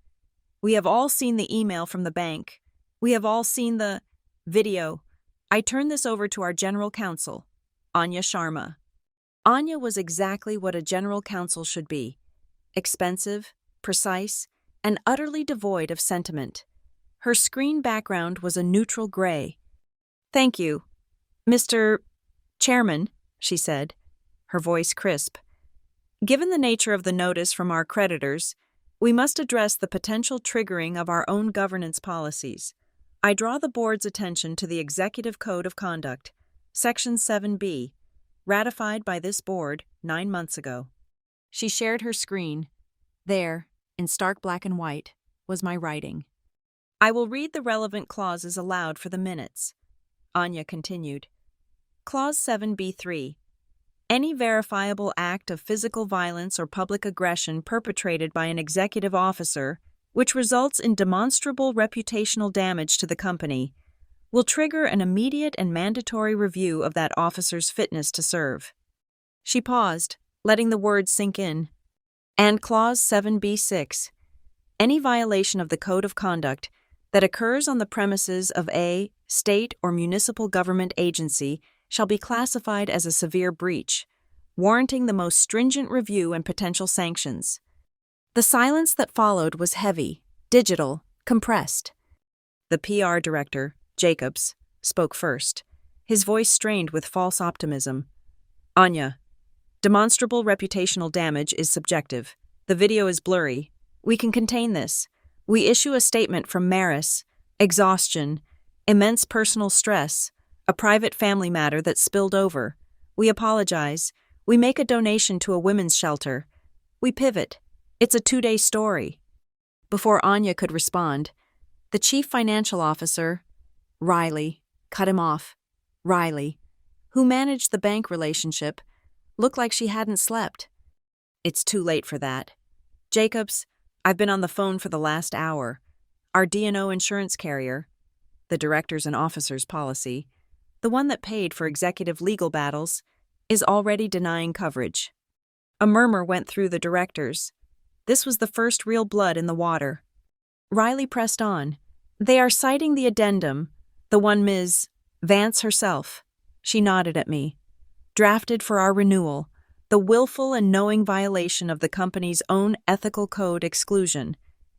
"We have all seen the email from the bank. We have all seen the video. I turn this over to our general counsel, Anya Sharma." Anya was exactly what a general counsel should be: expensive, precise, and utterly devoid of sentiment. Her screen background was a neutral gray. "Thank you, Mr. Chairman," she said, her voice crisp. "Given the nature of the notice from our creditors, we must address the potential triggering of our own governance policies. I draw the board's attention to the Executive Code of Conduct, Section 7B, ratified by this board 9 months ago." She shared her screen. There, in stark black and white, was my writing. "I will read the relevant clauses aloud for the minutes." Anya continued. Clause 7B3. Any verifiable act of physical violence or public aggression perpetrated by an executive officer, which results in demonstrable reputational damage to the company, will trigger an immediate and mandatory review of that officer's fitness to serve. She paused, letting the words sink in. And Clause 7B6. Any violation of the Code of Conduct that occurs on the premises of a state or municipal government agency shall be classified as a severe breach, warranting the most stringent review and potential sanctions. The silence that followed was heavy, digital, compressed. The PR director, Jacobs, spoke first, his voice strained with false optimism. "Anya, demonstrable reputational damage is subjective. The video is blurry. We can contain this. We issue a statement from Maris, exhaustion, immense personal stress, a private family matter that spilled over. We apologize. We make a donation to a women's shelter. We pivot. It's a 2-day story." Before Anya could respond, the chief financial officer, Riley, cut him off. Riley, who managed the bank relationship, looked like she hadn't slept. "It's too late for that. Jacobs, I've been on the phone for the last hour. Our D&O insurance carrier, the directors and officers policy, the one that paid for executive legal battles, is already denying coverage." A murmur went through the directors. This was the first real blood in the water. Riley pressed on. "They are citing the addendum, the one Ms. Vance herself." She nodded at me. "Drafted for our renewal, the willful and knowing violation of the company's own ethical code exclusion.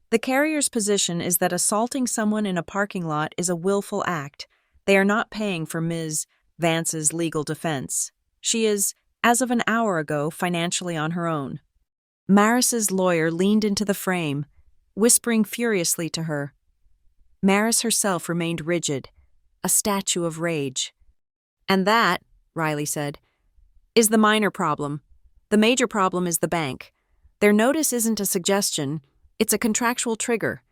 The carrier's position is that assaulting someone in a parking lot is a willful act. They are not paying for Ms. Vance's legal defense. She is, as of an hour ago, financially on her own." Maris's lawyer leaned into the frame, whispering furiously to her. Maris herself remained rigid, a statue of rage. "And that," Riley said, "is the minor problem. The major problem is the bank. Their notice isn't a suggestion, it's a contractual trigger.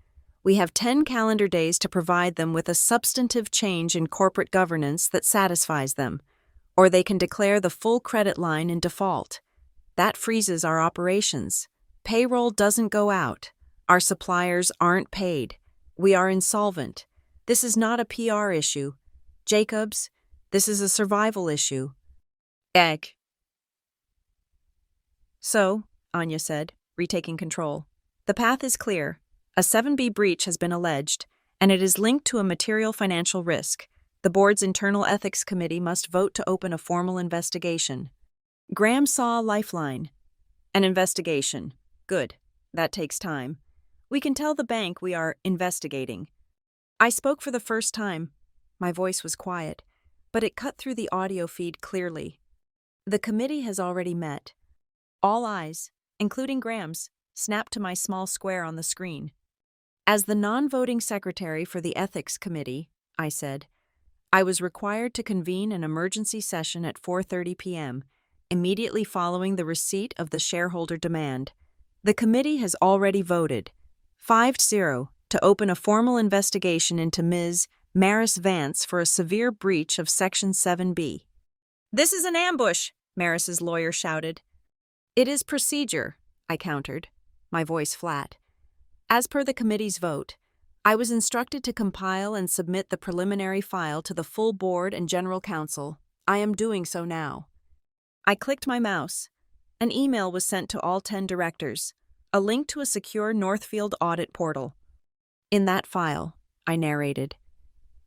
We have 10 calendar days to provide them with a substantive change in corporate governance that satisfies them, or they can declare the full credit line in default. That freezes our operations. Payroll doesn't go out. Our suppliers aren't paid. We are insolvent. This is not a PR issue. Jacobs, this is a survival issue. Egg. So, Anya said, retaking control, the path is clear. A 7B breach has been alleged, and it is linked to a material financial risk. The board's internal ethics committee must vote to open a formal investigation. Graham saw a lifeline. An investigation. Good. That takes time. We can tell the bank we are investigating. I spoke for the first time. My voice was quiet, but it cut through the audio feed clearly. The committee has already met. All eyes, including Graham's, snapped to my small square on the screen. As the non-voting secretary for the ethics committee, I said, I was required to convene an emergency session at 4:30 p.m., immediately following the receipt of the shareholder demand. The committee has already voted, 5-0, to open a formal investigation into Ms. Maris Vance for a severe breach of Section 7B. This is an ambush, Maris's lawyer shouted. It is procedure, I countered, my voice flat. As per the committee's vote, I was instructed to compile and submit the preliminary file to the full board and general counsel. I am doing so now. I clicked my mouse. An email was sent to all 10 directors, a link to a secure Northfield audit portal. In that file, I narrated,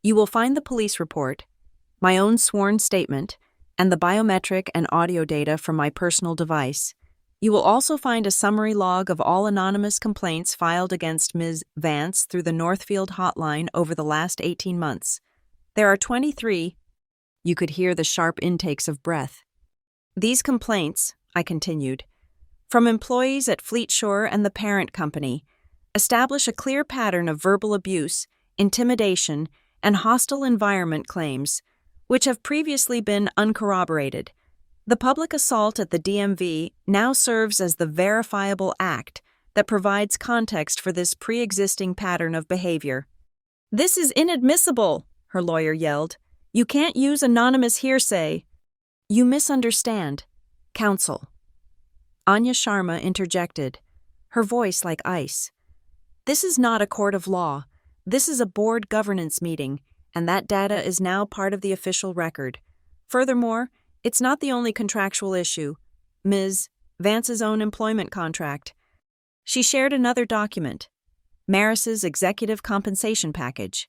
you will find the police report, my own sworn statement, and the biometric and audio data from my personal device. You will also find a summary log of all anonymous complaints filed against Ms. Vance through the Northfield hotline over the last 18 months. There are 23. You could hear the sharp intakes of breath. These complaints, I continued, from employees at Fleetshore and the parent company, establish a clear pattern of verbal abuse, intimidation, and hostile environment claims, which have previously been uncorroborated. The public assault at the DMV now serves as the verifiable act that provides context for this pre-existing pattern of behavior. This is inadmissible, her lawyer yelled. You can't use anonymous hearsay. You misunderstand. Counsel. Anya Sharma interjected, her voice like ice. This is not a court of law. This is a board governance meeting, and that data is now part of the official record. Furthermore, it's not the only contractual issue. Ms. Vance's own employment contract. She shared another document, Maris's executive compensation package.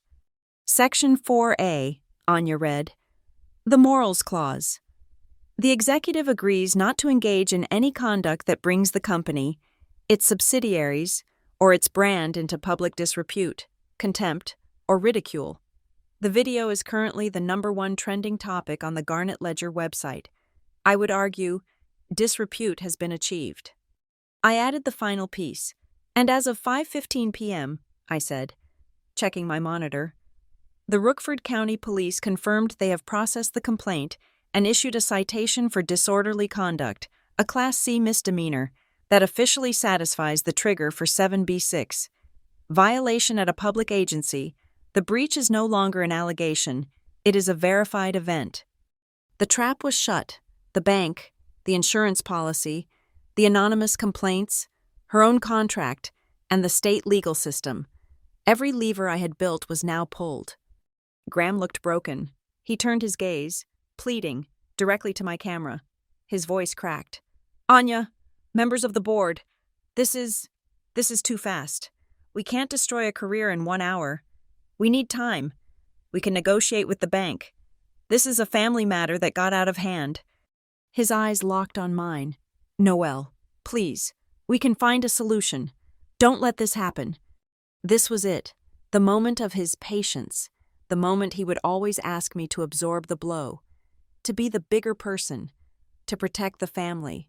Section 4A, Anya read, the morals clause. The executive agrees not to engage in any conduct that brings the company, its subsidiaries, or its brand into public disrepute, contempt, or ridicule. The video is currently the #1 trending topic on the Garnet Ledger website. I would argue, disrepute has been achieved. I added the final piece, and as of 5:15 p.m., I said, checking my monitor, the Rookford County Police confirmed they have processed the complaint and issued a citation for disorderly conduct, a Class C misdemeanor, that officially satisfies the trigger for 7B6. Violation at a public agency. The breach is no longer an allegation, it is a verified event. The trap was shut. The bank, the insurance policy, the anonymous complaints, her own contract, and the state legal system. Every lever I had built was now pulled. Graham looked broken. He turned his gaze, pleading, directly to my camera. His voice cracked. Anya, members of the board, this is too fast. We can't destroy a career in 1 hour. We need time. We can negotiate with the bank. This is a family matter that got out of hand. His eyes locked on mine. Noelle, please, we can find a solution. Don't let this happen. This was it, the moment of his patience, the moment he would always ask me to absorb the blow, to be the bigger person, to protect the family.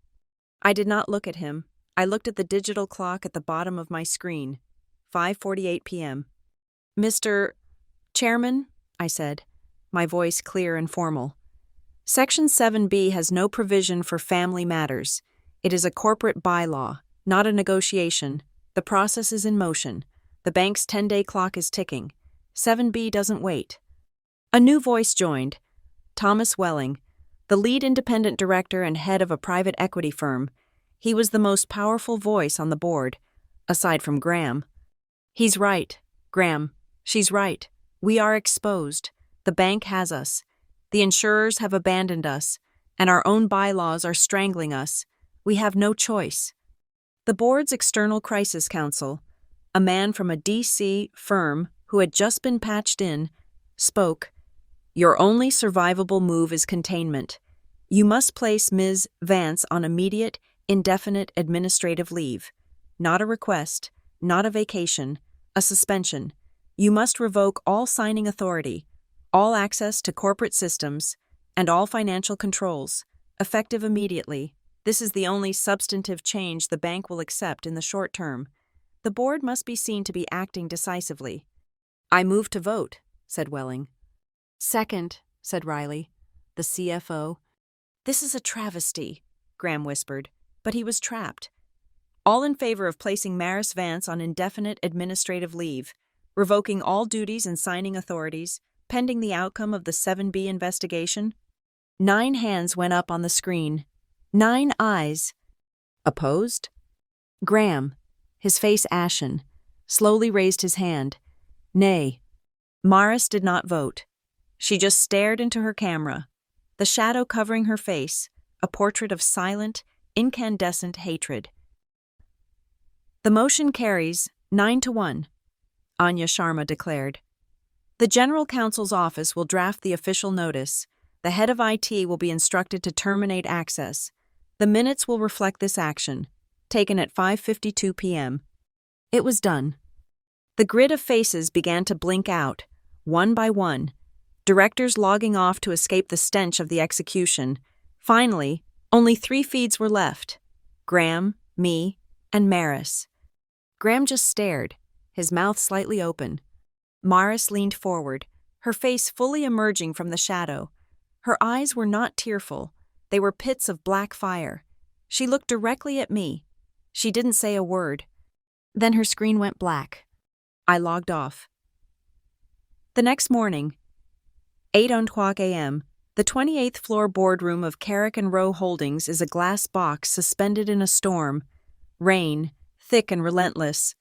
I did not look at him. I looked at the digital clock at the bottom of my screen. 5:48 p.m. Mr. Chairman, I said, my voice clear and formal. Section 7B has no provision for family matters. It is a corporate bylaw, not a negotiation. The process is in motion. The bank's 10-day clock is ticking. 7B doesn't wait. A new voice joined. Thomas Welling, the lead independent director and head of a private equity firm. He was the most powerful voice on the board, aside from Graham. He's right, Graham. She's right. We are exposed. The bank has us. The insurers have abandoned us, and our own bylaws are strangling us. We have no choice. The board's external crisis counsel, a man from a D.C. firm who had just been patched in, spoke. Your only survivable move is containment. You must place Ms. Vance on immediate, indefinite administrative leave. Not a request, not a vacation, a suspension. You must revoke all signing authority, all access to corporate systems, and all financial controls, effective immediately. This is the only substantive change the bank will accept in the short term. The board must be seen to be acting decisively. I move to vote, said Welling. Second, said Riley, the CFO. This is a travesty, Graham whispered, but he was trapped. All in favor of placing Maris Vance on indefinite administrative leave, revoking all duties and signing authorities, pending the outcome of the 7B investigation? 9 hands went up on the screen. 9 eyes. Opposed? Graham, his face ashen, slowly raised his hand. Nay. Maris did not vote. She just stared into her camera, the shadow covering her face, a portrait of silent, incandescent hatred. The motion carries 9-1, Anya Sharma declared. The General Counsel's office will draft the official notice. The head of IT will be instructed to terminate access. The minutes will reflect this action, taken at 5:52 p.m. It was done. The grid of faces began to blink out, one by one, directors logging off to escape the stench of the execution. Finally, only 3 feeds were left: Graham, me, and Maris. Graham just stared, his mouth slightly open. Maris leaned forward, her face fully emerging from the shadow. Her eyes were not tearful. They were pits of black fire. She looked directly at me. She didn't say a word. Then her screen went black. I logged off. The next morning, 8:03 a.m., the 28th floor boardroom of Carrick and Rowe Holdings is a glass box suspended in a storm. Rain, thick and relentless,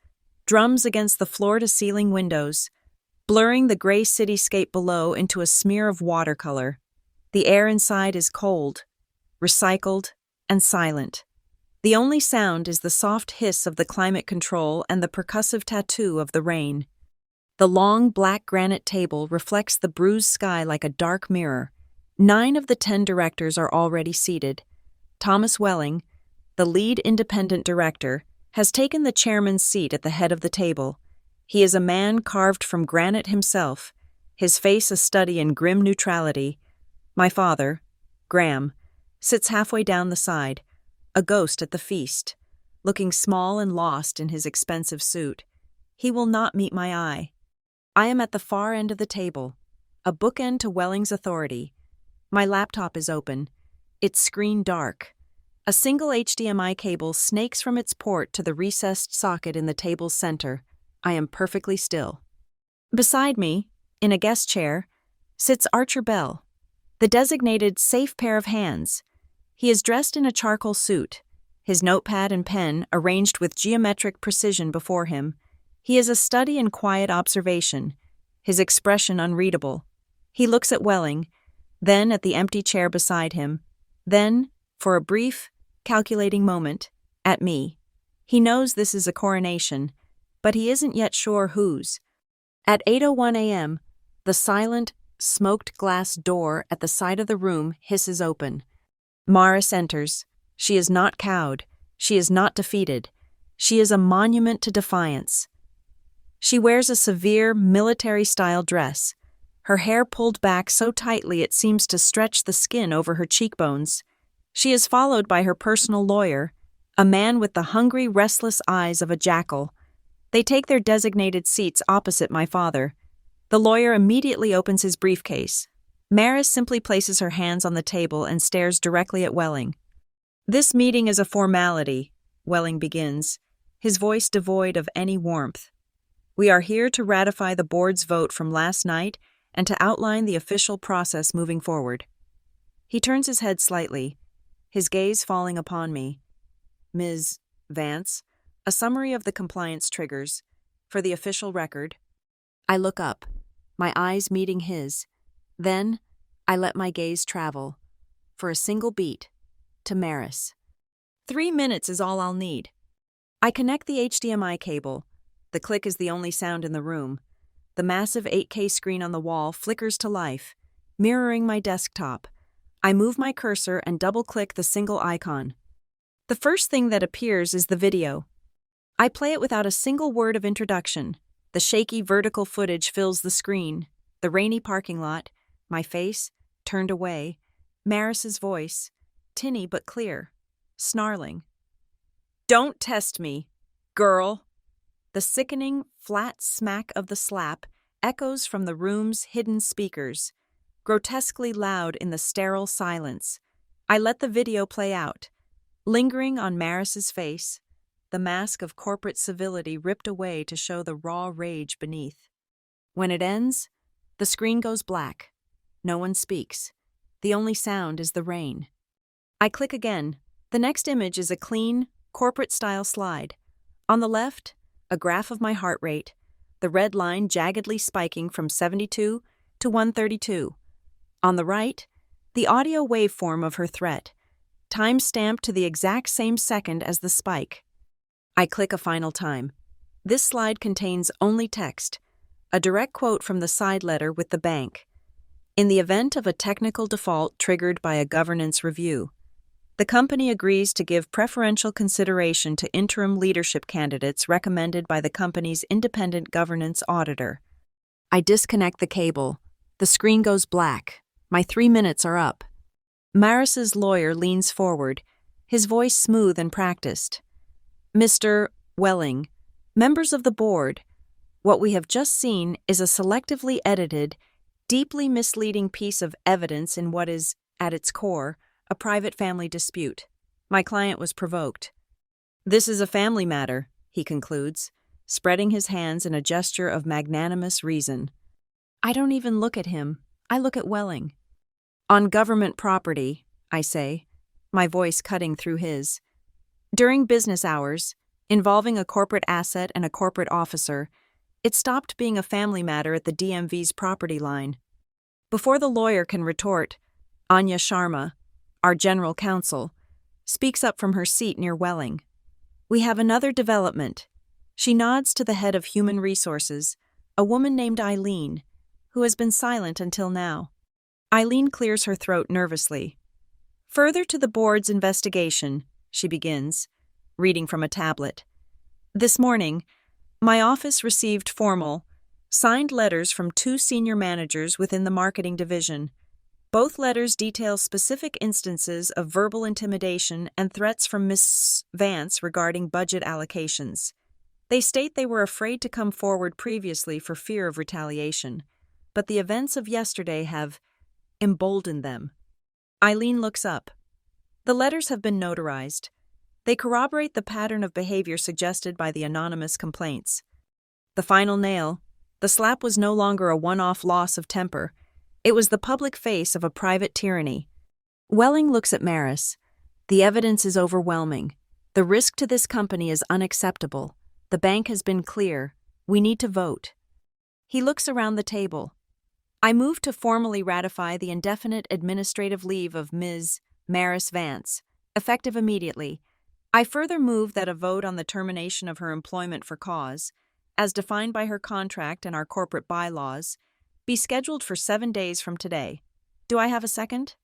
drums against the floor-to-ceiling windows, blurring the gray cityscape below into a smear of watercolor. The air inside is cold, recycled, and silent. The only sound is the soft hiss of the climate control and the percussive tattoo of the rain. The long black granite table reflects the bruised sky like a dark mirror. 9 of the 10 directors are already seated. Thomas Welling, the lead independent director, has taken the chairman's seat at the head of the table. He is a man carved from granite himself, his face a study in grim neutrality. My father, Graham, sits halfway down the side, a ghost at the feast, looking small and lost in his expensive suit. He will not meet my eye. I am at the far end of the table, a bookend to Welling's authority. My laptop is open, its screen dark. A single HDMI cable snakes from its port to the recessed socket in the table's center. I am perfectly still. Beside me, in a guest chair, sits Archer Bell, the designated safe pair of hands. He is dressed in a charcoal suit, his notepad and pen arranged with geometric precision before him. He is a study in quiet observation, his expression unreadable. He looks at Welling, then at the empty chair beside him, then, for a brief, calculating moment, at me. He knows this is a coronation, but he isn't yet sure whose. At 8:01 a.m., the silent, smoked glass door at the side of the room hisses open. Maris enters. She is not cowed. She is not defeated. She is a monument to defiance. She wears a severe, military-style dress, her hair pulled back so tightly it seems to stretch the skin over her cheekbones. She is followed by her personal lawyer, a man with the hungry, restless eyes of a jackal. They take their designated seats opposite my father. The lawyer immediately opens his briefcase. Maris simply places her hands on the table and stares directly at Welling. This meeting is a formality, Welling begins, his voice devoid of any warmth. We are here to ratify the board's vote from last night and to outline the official process moving forward. He turns his head slightly, his gaze falling upon me. Ms. Vance, a summary of the compliance triggers for the official record. I look up, my eyes meeting his. Then, I let my gaze travel, for a single beat, to Maris. 3 minutes is all I'll need. I connect the HDMI cable. The click is the only sound in the room. The massive 8K screen on the wall flickers to life, mirroring my desktop. I move my cursor and double-click the single icon. The first thing that appears is the video. I play it without a single word of introduction. The shaky vertical footage fills the screen. The rainy parking lot, my face, turned away. Maris's voice, tinny but clear, snarling. "Don't test me, girl." The sickening, flat smack of the slap echoes from the room's hidden speakers, grotesquely loud in the sterile silence. I let the video play out, lingering on Maris's face, the mask of corporate civility ripped away to show the raw rage beneath. When it ends, the screen goes black. No one speaks. The only sound is the rain. I click again. The next image is a clean, corporate-style slide. On the left, a graph of my heart rate, the red line jaggedly spiking from 72 to 132. On the right, the audio waveform of her threat, time-stamped to the exact same second as the spike. I click a final time. This slide contains only text, a direct quote from the side letter with the bank. In the event of a technical default triggered by a governance review, the company agrees to give preferential consideration to interim leadership candidates recommended by the company's independent governance auditor. I disconnect the cable. The screen goes black. My 3 minutes are up. Maris's lawyer leans forward, his voice smooth and practiced. "Mr. Welling, members of the board, what we have just seen is a selectively edited, deeply misleading piece of evidence in what is, at its core, a private family dispute. My client was provoked. This is a family matter," he concludes, spreading his hands in a gesture of magnanimous reason. I don't even look at him. I look at Welling. "On government property," I say, my voice cutting through his. "During business hours, involving a corporate asset and a corporate officer, it stopped being a family matter at the DMV's property line." Before the lawyer can retort, Anya Sharma, our general counsel, speaks up from her seat near Welling. "We have another development." She nods to the head of Human Resources, a woman named Eileen, who has been silent until now. Eileen clears her throat nervously. "Further to the board's investigation," she begins, reading from a tablet. "This morning, my office received formal, signed letters from 2 senior managers within the marketing division. Both letters detail specific instances of verbal intimidation and threats from Ms. Vance regarding budget allocations. They state they were afraid to come forward previously for fear of retaliation, but the events of yesterday have emboldened them." Eileen looks up. The letters have been notarized. They corroborate the pattern of behavior suggested by the anonymous complaints. The final nail, the slap was no longer a one-off loss of temper. It was the public face of a private tyranny. Welling looks at Maris. The evidence is overwhelming. The risk to this company is unacceptable. The bank has been clear. We need to vote. He looks around the table. I move to formally ratify the indefinite administrative leave of Ms. Maris Vance, effective immediately. I further move that a vote on the termination of her employment for cause, as defined by her contract and our corporate bylaws, be scheduled for 7 days from today. Do I have a second?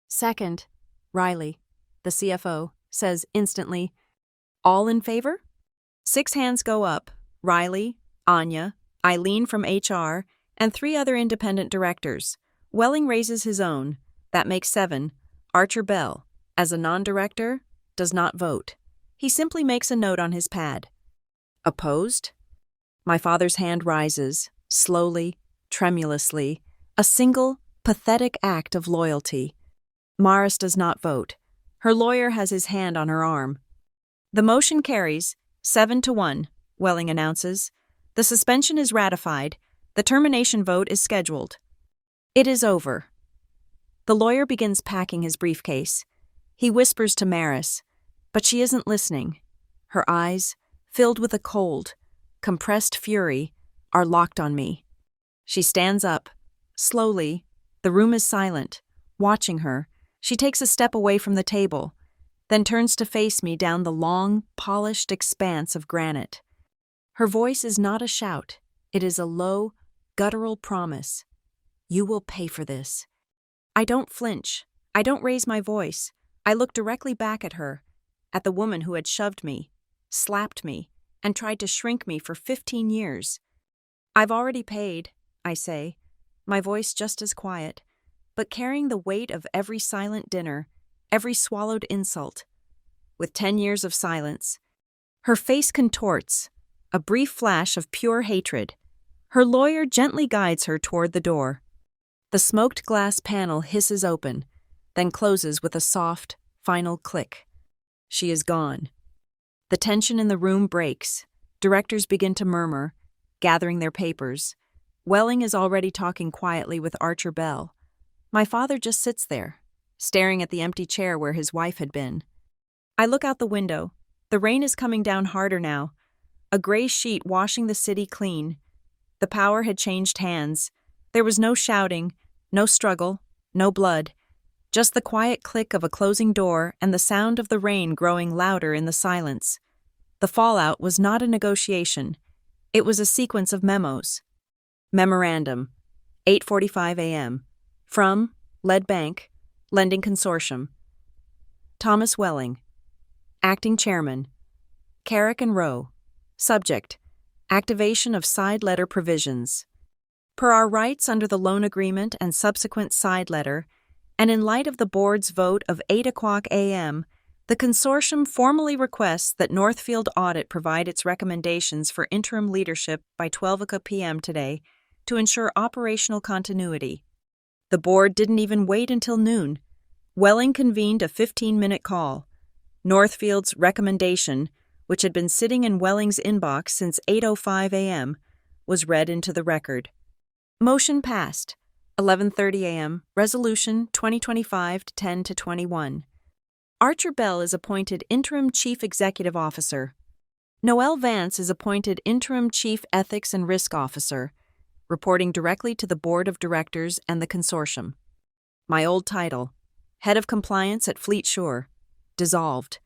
Second, Riley, the CFO, says instantly. All in favor? 6 hands go up. Riley, Anya, Eileen from HR, and 3 other independent directors. Welling raises his own. That makes 7. Archer Bell, as a non-director, does not vote. He simply makes a note on his pad. Opposed? My father's hand rises, slowly, tremulously, a single, pathetic act of loyalty. Maris does not vote. Her lawyer has his hand on her arm. The motion carries, 7-1, Welling announces. The suspension is ratified. The termination vote is scheduled. It is over. The lawyer begins packing his briefcase. He whispers to Maris, but she isn't listening. Her eyes, filled with a cold, compressed fury, are locked on me. She stands up. Slowly, the room is silent. Watching her, she takes a step away from the table, then turns to face me down the long, polished expanse of granite. Her voice is not a shout. It is a low, guttural promise. You will pay for this. I don't flinch. I don't raise my voice. I look directly back at her, at the woman who had shoved me, slapped me, and tried to shrink me for 15 years. I've already paid, I say, my voice just as quiet, but carrying the weight of every silent dinner, every swallowed insult. With 10 years of silence, her face contorts, a brief flash of pure hatred. Her lawyer gently guides her toward the door. The smoked glass panel hisses open, then closes with a soft, final click. She is gone. The tension in the room breaks. Directors begin to murmur, gathering their papers. Welling is already talking quietly with Archer Bell. My father just sits there, staring at the empty chair where his wife had been. I look out the window. The rain is coming down harder now, a gray sheet washing the city clean. The power had changed hands. There was no shouting, no struggle, no blood, just the quiet click of a closing door and the sound of the rain growing louder in the silence. The fallout was not a negotiation. It was a sequence of memos. Memorandum, 8:45 a.m. From Lead Bank, Lending Consortium. Thomas Welling, Acting Chairman. Carrick and Rowe. Subject, activation of side letter provisions. Per our rights under the loan agreement and subsequent side letter, and in light of the board's vote of 8:00 a.m., the consortium formally requests that Northfield Audit provide its recommendations for interim leadership by 12:00 p.m. today to ensure operational continuity. The board didn't even wait until noon. Welling convened a 15-minute call. Northfield's recommendation, which had been sitting in Welling's inbox since 8:05 a.m., was read into the record. Motion passed. 11:30 a.m. Resolution 2025-10-21. Archer Bell is appointed Interim Chief Executive Officer. Noel Vance is appointed Interim Chief Ethics and Risk Officer, reporting directly to the Board of Directors and the Consortium. My old title, Head of Compliance at Fleet Shore, dissolved.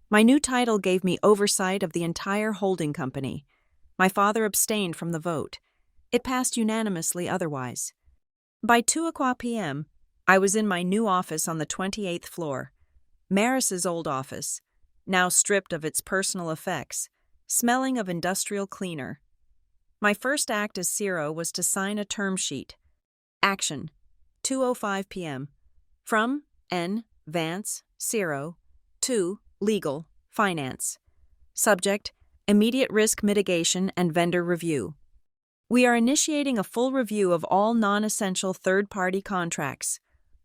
My new title gave me oversight of the entire holding company. My father abstained from the vote. It passed unanimously otherwise. By 2:00 p.m., I was in my new office on the 28th floor. Maris's old office, now stripped of its personal effects, smelling of industrial cleaner. My first act as CIRO was to sign a term sheet. Action, 2:05 p.m. From N. Vance, CIRO, to Legal, Finance. Subject, immediate risk mitigation and vendor review. We are initiating a full review of all non-essential third-party contracts.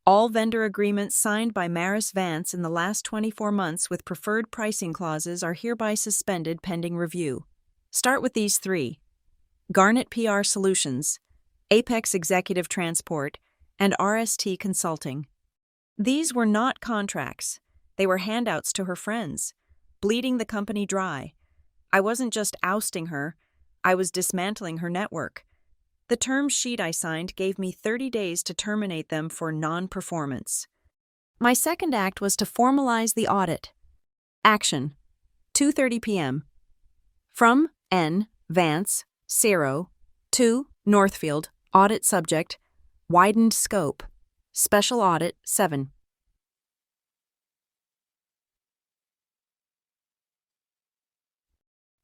All vendor agreements signed by Maris Vance in the last 24 months with preferred pricing clauses are hereby suspended pending review. Start with these three: Garnet PR Solutions, Apex Executive Transport, and RST Consulting. These were not contracts. They were handouts to her friends, bleeding the company dry. I wasn't just ousting her, I was dismantling her network. The term sheet I signed gave me 30 days to terminate them for non-performance. My second act was to formalize the audit. Action, 2:30 p.m. From N. Vance, CIRO, to Northfield, Audit Subject, Widened Scope, Special Audit 7.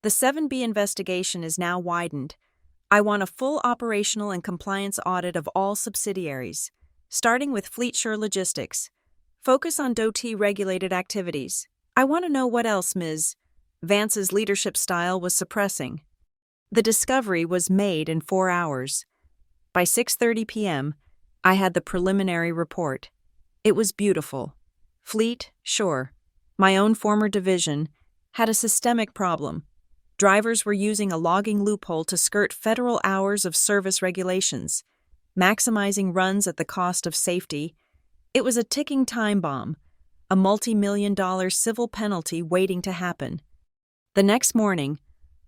The 7B investigation is now widened. I want a full operational and compliance audit of all subsidiaries, starting with Fleetshore Logistics. Focus on DOT-regulated activities. I want to know what else Ms. Vance's leadership style was suppressing. The discovery was made in 4 hours. By 6:30 p.m., I had the preliminary report. It was beautiful. Fleet Shore, my own former division, had a systemic problem. Drivers were using a logging loophole to skirt federal hours of service regulations, maximizing runs at the cost of safety. It was a ticking time bomb, a multi-million-dollar civil penalty waiting to happen. The next morning,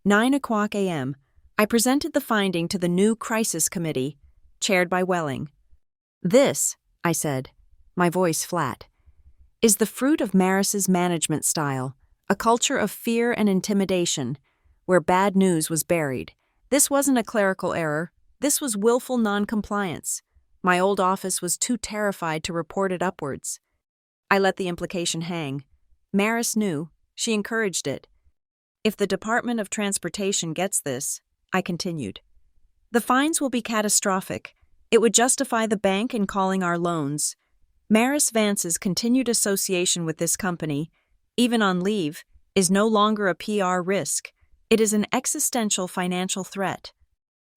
9:00 a.m., I presented the finding to the new crisis committee, chaired by Welling. "This," I said, my voice flat, "is the fruit of Maris's management style, a culture of fear and intimidation, where bad news was buried. This wasn't a clerical error. This was willful noncompliance. My old office was too terrified to report it upwards." I let the implication hang. Maris knew. She encouraged it. "If the Department of Transportation gets this," I continued, "the fines will be catastrophic. It would justify the bank in calling our loans. Maris Vance's continued association with this company, even on leave, is no longer a PR risk. It is an existential financial threat."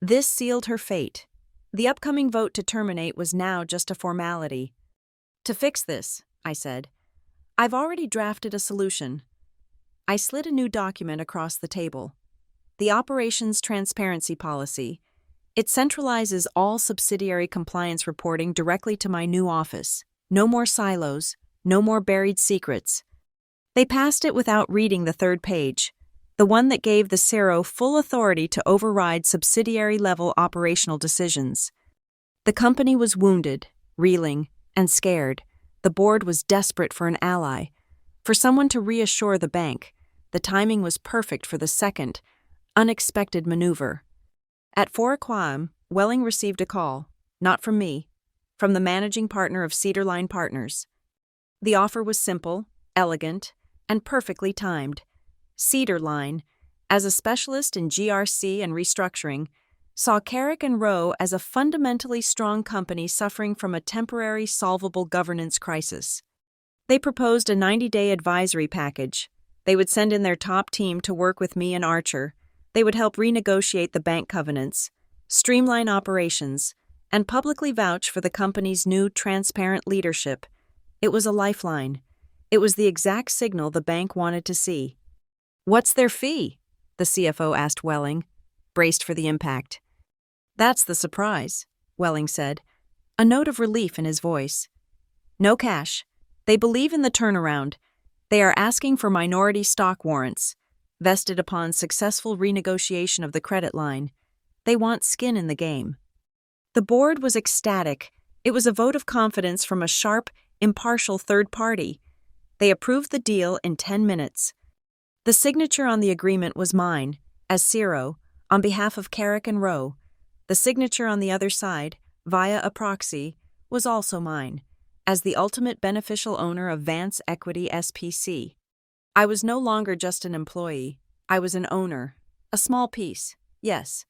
This sealed her fate. The upcoming vote to terminate was now just a formality. "To fix this," I said, "I've already drafted a solution." I slid a new document across the table. The Operations Transparency Policy. It centralizes all subsidiary compliance reporting directly to my new office. No more silos, no more buried secrets. They passed it without reading the third page, the one that gave the CIRO full authority to override subsidiary-level operational decisions. The company was wounded, reeling, and scared. The board was desperate for an ally, for someone to reassure the bank. The timing was perfect for the second, unexpected maneuver. At 4:00 a.m., Welling received a call, not from me, from the managing partner of Cedarline Partners. The offer was simple, elegant, and perfectly timed. Cedarline, as a specialist in GRC and restructuring, saw Carrick and Rowe as a fundamentally strong company suffering from a temporary solvable governance crisis. They proposed a 90-day advisory package. They would send in their top team to work with me and Archer. They would help renegotiate the bank covenants, streamline operations, and publicly vouch for the company's new transparent leadership. It was a lifeline. It was the exact signal the bank wanted to see. "What's their fee?" the CFO asked Welling, braced for the impact. "That's the surprise," Welling said, a note of relief in his voice. "No cash. They believe in the turnaround. They are asking for minority stock warrants, vested upon successful renegotiation of the credit line. They want skin in the game." The board was ecstatic. It was a vote of confidence from a sharp, impartial third party. They approved the deal in 10 minutes. The signature on the agreement was mine, as CIRO, on behalf of Carrick and Rowe. The signature on the other side, via a proxy, was also mine, as the ultimate beneficial owner of Vance Equity SPC. I was no longer just an employee. I was an owner. A small piece, yes.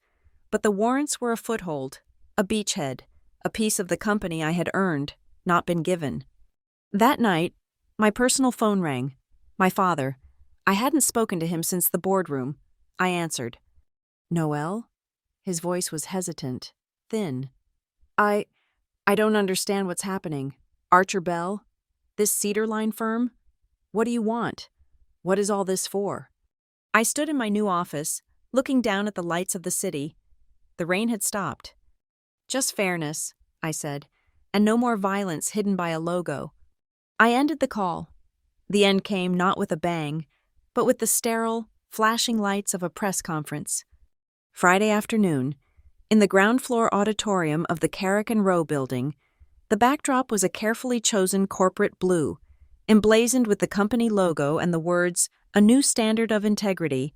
But the warrants were a foothold, a beachhead, a piece of the company I had earned, not been given. That night, my personal phone rang. My father. I hadn't spoken to him since the boardroom. I answered. "Noel?" His voice was hesitant, thin. I don't understand what's happening. Archer Bell? This Cedarline firm? What do you want? What is all this for?" I stood in my new office, looking down at the lights of the city. The rain had stopped. "Just fairness," I said, "and no more violence hidden by a logo." I ended the call. The end came not with a bang, but with the sterile, flashing lights of a press conference. Friday afternoon, in the ground floor auditorium of the Carrick and Rowe building, the backdrop was a carefully chosen corporate blue, emblazoned with the company logo and the words, "A New Standard of Integrity."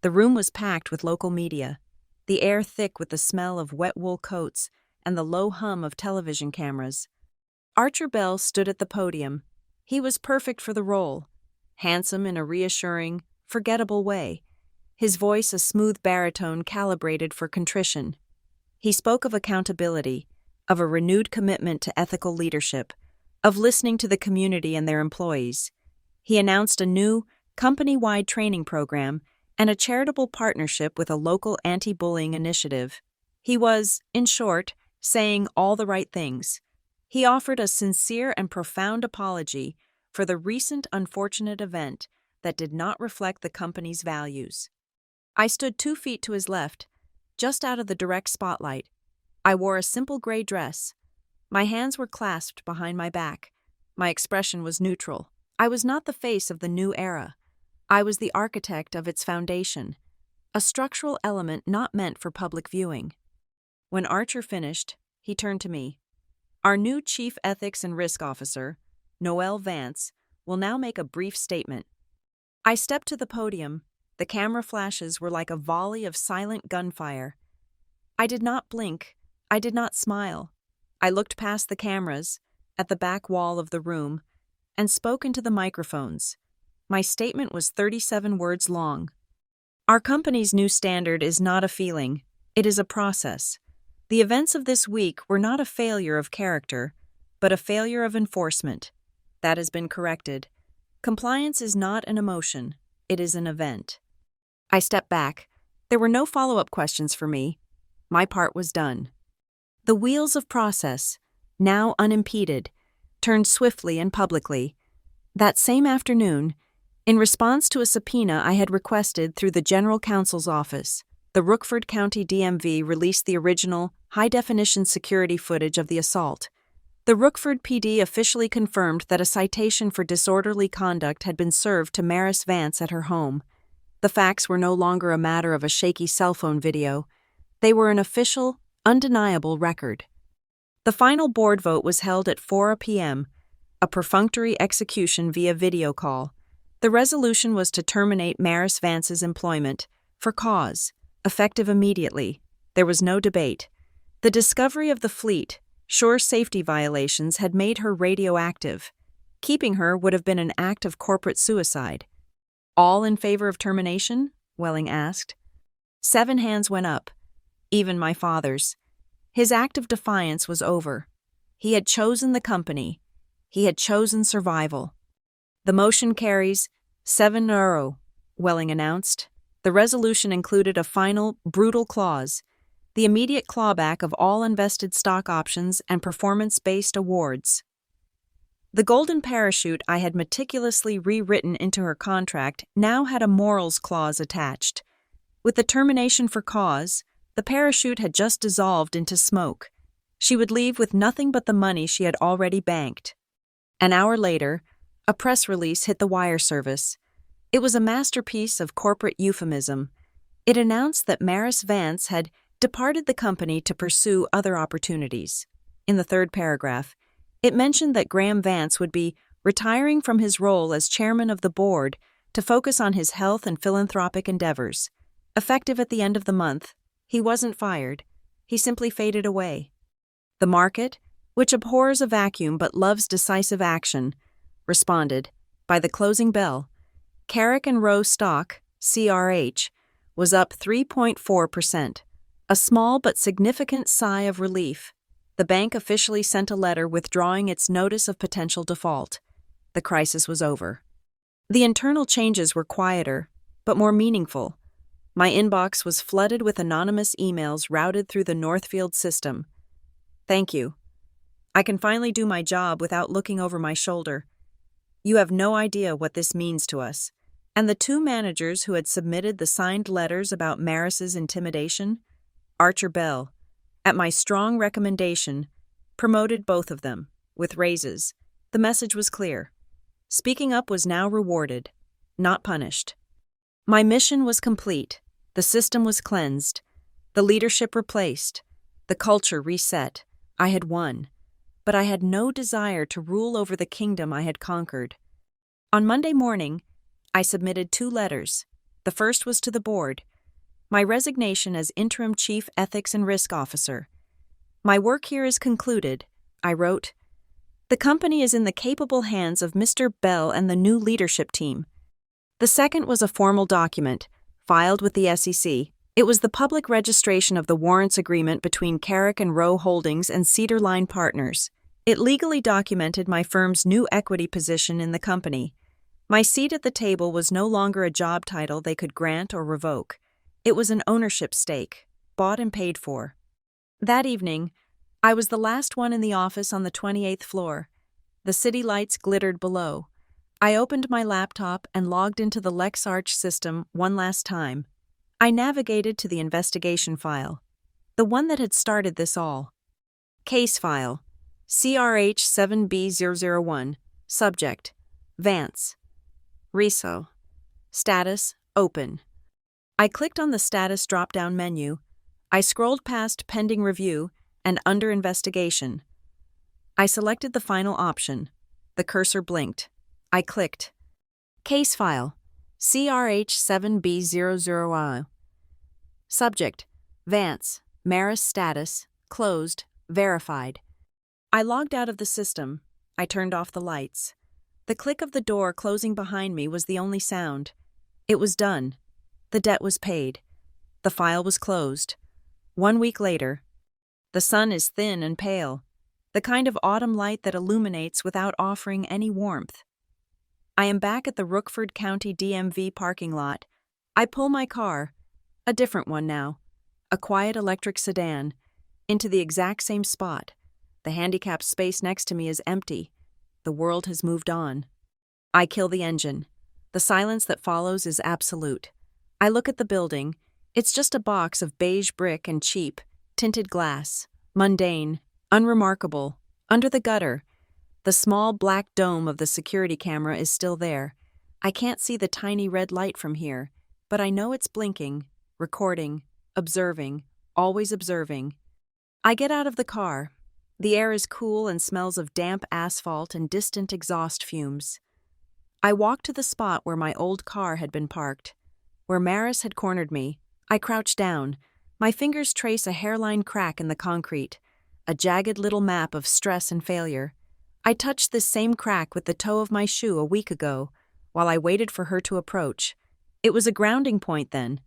The room was packed with local media, the air thick with the smell of wet wool coats and the low hum of television cameras. Archer Bell stood at the podium. He was perfect for the role, handsome in a reassuring, forgettable way, his voice a smooth baritone calibrated for contrition. He spoke of accountability, of a renewed commitment to ethical leadership, of listening to the community and their employees. He announced a new, company-wide training program and a charitable partnership with a local anti-bullying initiative. He was, in short, saying all the right things. He offered a sincere and profound apology for the recent unfortunate event that did not reflect the company's values. I stood 2 feet to his left, just out of the direct spotlight. I wore a simple gray dress. My hands were clasped behind my back. My expression was neutral. I was not the face of the new era. I was the architect of its foundation, a structural element not meant for public viewing. When Archer finished, he turned to me. Our new Chief Ethics and Risk Officer, Noel Vance, will now make a brief statement. I stepped to the podium. The camera flashes were like a volley of silent gunfire. I did not blink. I did not smile. I looked past the cameras, at the back wall of the room, and spoke into the microphones. My statement was 37 words long. Our company's new standard is not a feeling. It is a process. The events of this week were not a failure of character, but a failure of enforcement. That has been corrected. Compliance is not an emotion. It is an event. I stepped back. There were no follow-up questions for me. My part was done. The wheels of process, now unimpeded, turned swiftly and publicly. That same afternoon, in response to a subpoena I had requested through the General Counsel's office, the Rookford County DMV released the original, high-definition security footage of the assault. The Rookford PD officially confirmed that a citation for disorderly conduct had been served to Maris Vance at her home. The facts were no longer a matter of a shaky cell phone video. They were an official, undeniable record. The final board vote was held at 4 p.m., a perfunctory execution via video call. The resolution was to terminate Maris Vance's employment, for cause, effective immediately. There was no debate. The discovery of the fleet, sure safety violations had made her radioactive. Keeping her would have been an act of corporate suicide. All in favor of termination? Welling asked. 7 hands went up, even my father's. His act of defiance was over. He had chosen the company. He had chosen survival. The motion carries 7-0, Welling announced. The resolution included a final, brutal clause, the immediate clawback of all invested stock options and performance-based awards. The golden parachute I had meticulously rewritten into her contract now had a morals clause attached. With the termination for cause, the parachute had just dissolved into smoke. She would leave with nothing but the money she had already banked. An hour later, a press release hit the wire service. It was a masterpiece of corporate euphemism. It announced that Maris Vance had departed the company to pursue other opportunities. In the 3rd paragraph, it mentioned that Graham Vance would be retiring from his role as chairman of the board to focus on his health and philanthropic endeavors. Effective at the end of the month, he wasn't fired. He simply faded away. The market, which abhors a vacuum but loves decisive action, responded. By the closing bell, Carrick and Rowe stock, CRH, was up 3.4%, a small but significant sigh of relief. The bank officially sent a letter withdrawing its notice of potential default. The crisis was over. The internal changes were quieter, but more meaningful. My inbox was flooded with anonymous emails routed through the Northfield system. Thank you. I can finally do my job without looking over my shoulder. You have no idea what this means to us. And the 2 managers who had submitted the signed letters about Maris's intimidation, Archer Bell, at my strong recommendation, promoted both of them, with raises. The message was clear. Speaking up was now rewarded, not punished. My mission was complete. The system was cleansed. The leadership replaced. The culture reset. I had won. But I had no desire to rule over the kingdom I had conquered. On Monday morning, I submitted 2 letters. The first was to the board. My resignation as Interim Chief Ethics and Risk Officer. My work here is concluded, I wrote. The company is in the capable hands of Mr. Bell and the new leadership team. The second was a formal document, filed with the SEC. It was the public registration of the warrants agreement between Carrick and Rowe Holdings and Cedar Line Partners. It legally documented my firm's new equity position in the company. My seat at the table was no longer a job title they could grant or revoke. It was an ownership stake, bought and paid for. That evening, I was the last one in the office on the 28th floor. The city lights glittered below. I opened my laptop and logged into the LexArch system one last time. I navigated to the investigation file, the one that had started this all. Case file, CRH7B001, subject, Vance. Reso. Status, open. I clicked on the status drop-down menu. I scrolled past pending review and under investigation. I selected the final option. The cursor blinked. I clicked. Case file, CRH7B00I. Subject, Vance. Maris status, closed, verified. I logged out of the system. I turned off the lights. The click of the door closing behind me was the only sound. It was done. The debt was paid. The file was closed. 1 week later. The sun is thin and pale, the kind of autumn light that illuminates without offering any warmth. I am back at the Rookford County DMV parking lot. I pull my car, a different one now, a quiet electric sedan, into the exact same spot. The handicapped space next to me is empty. The world has moved on. I kill the engine. The silence that follows is absolute. I look at the building. It's just a box of beige brick and cheap, tinted glass, mundane, unremarkable. Under the gutter, the small black dome of the security camera is still there. I can't see the tiny red light from here, but I know it's blinking, recording, observing, always observing. I get out of the car. The air is cool and smells of damp asphalt and distant exhaust fumes. I walk to the spot where my old car had been parked. Where Maris had cornered me, I crouch down. My fingers trace a hairline crack in the concrete, a jagged little map of stress and failure. I touched this same crack with the toe of my shoe a week ago, while I waited for her to approach. It was a grounding point then,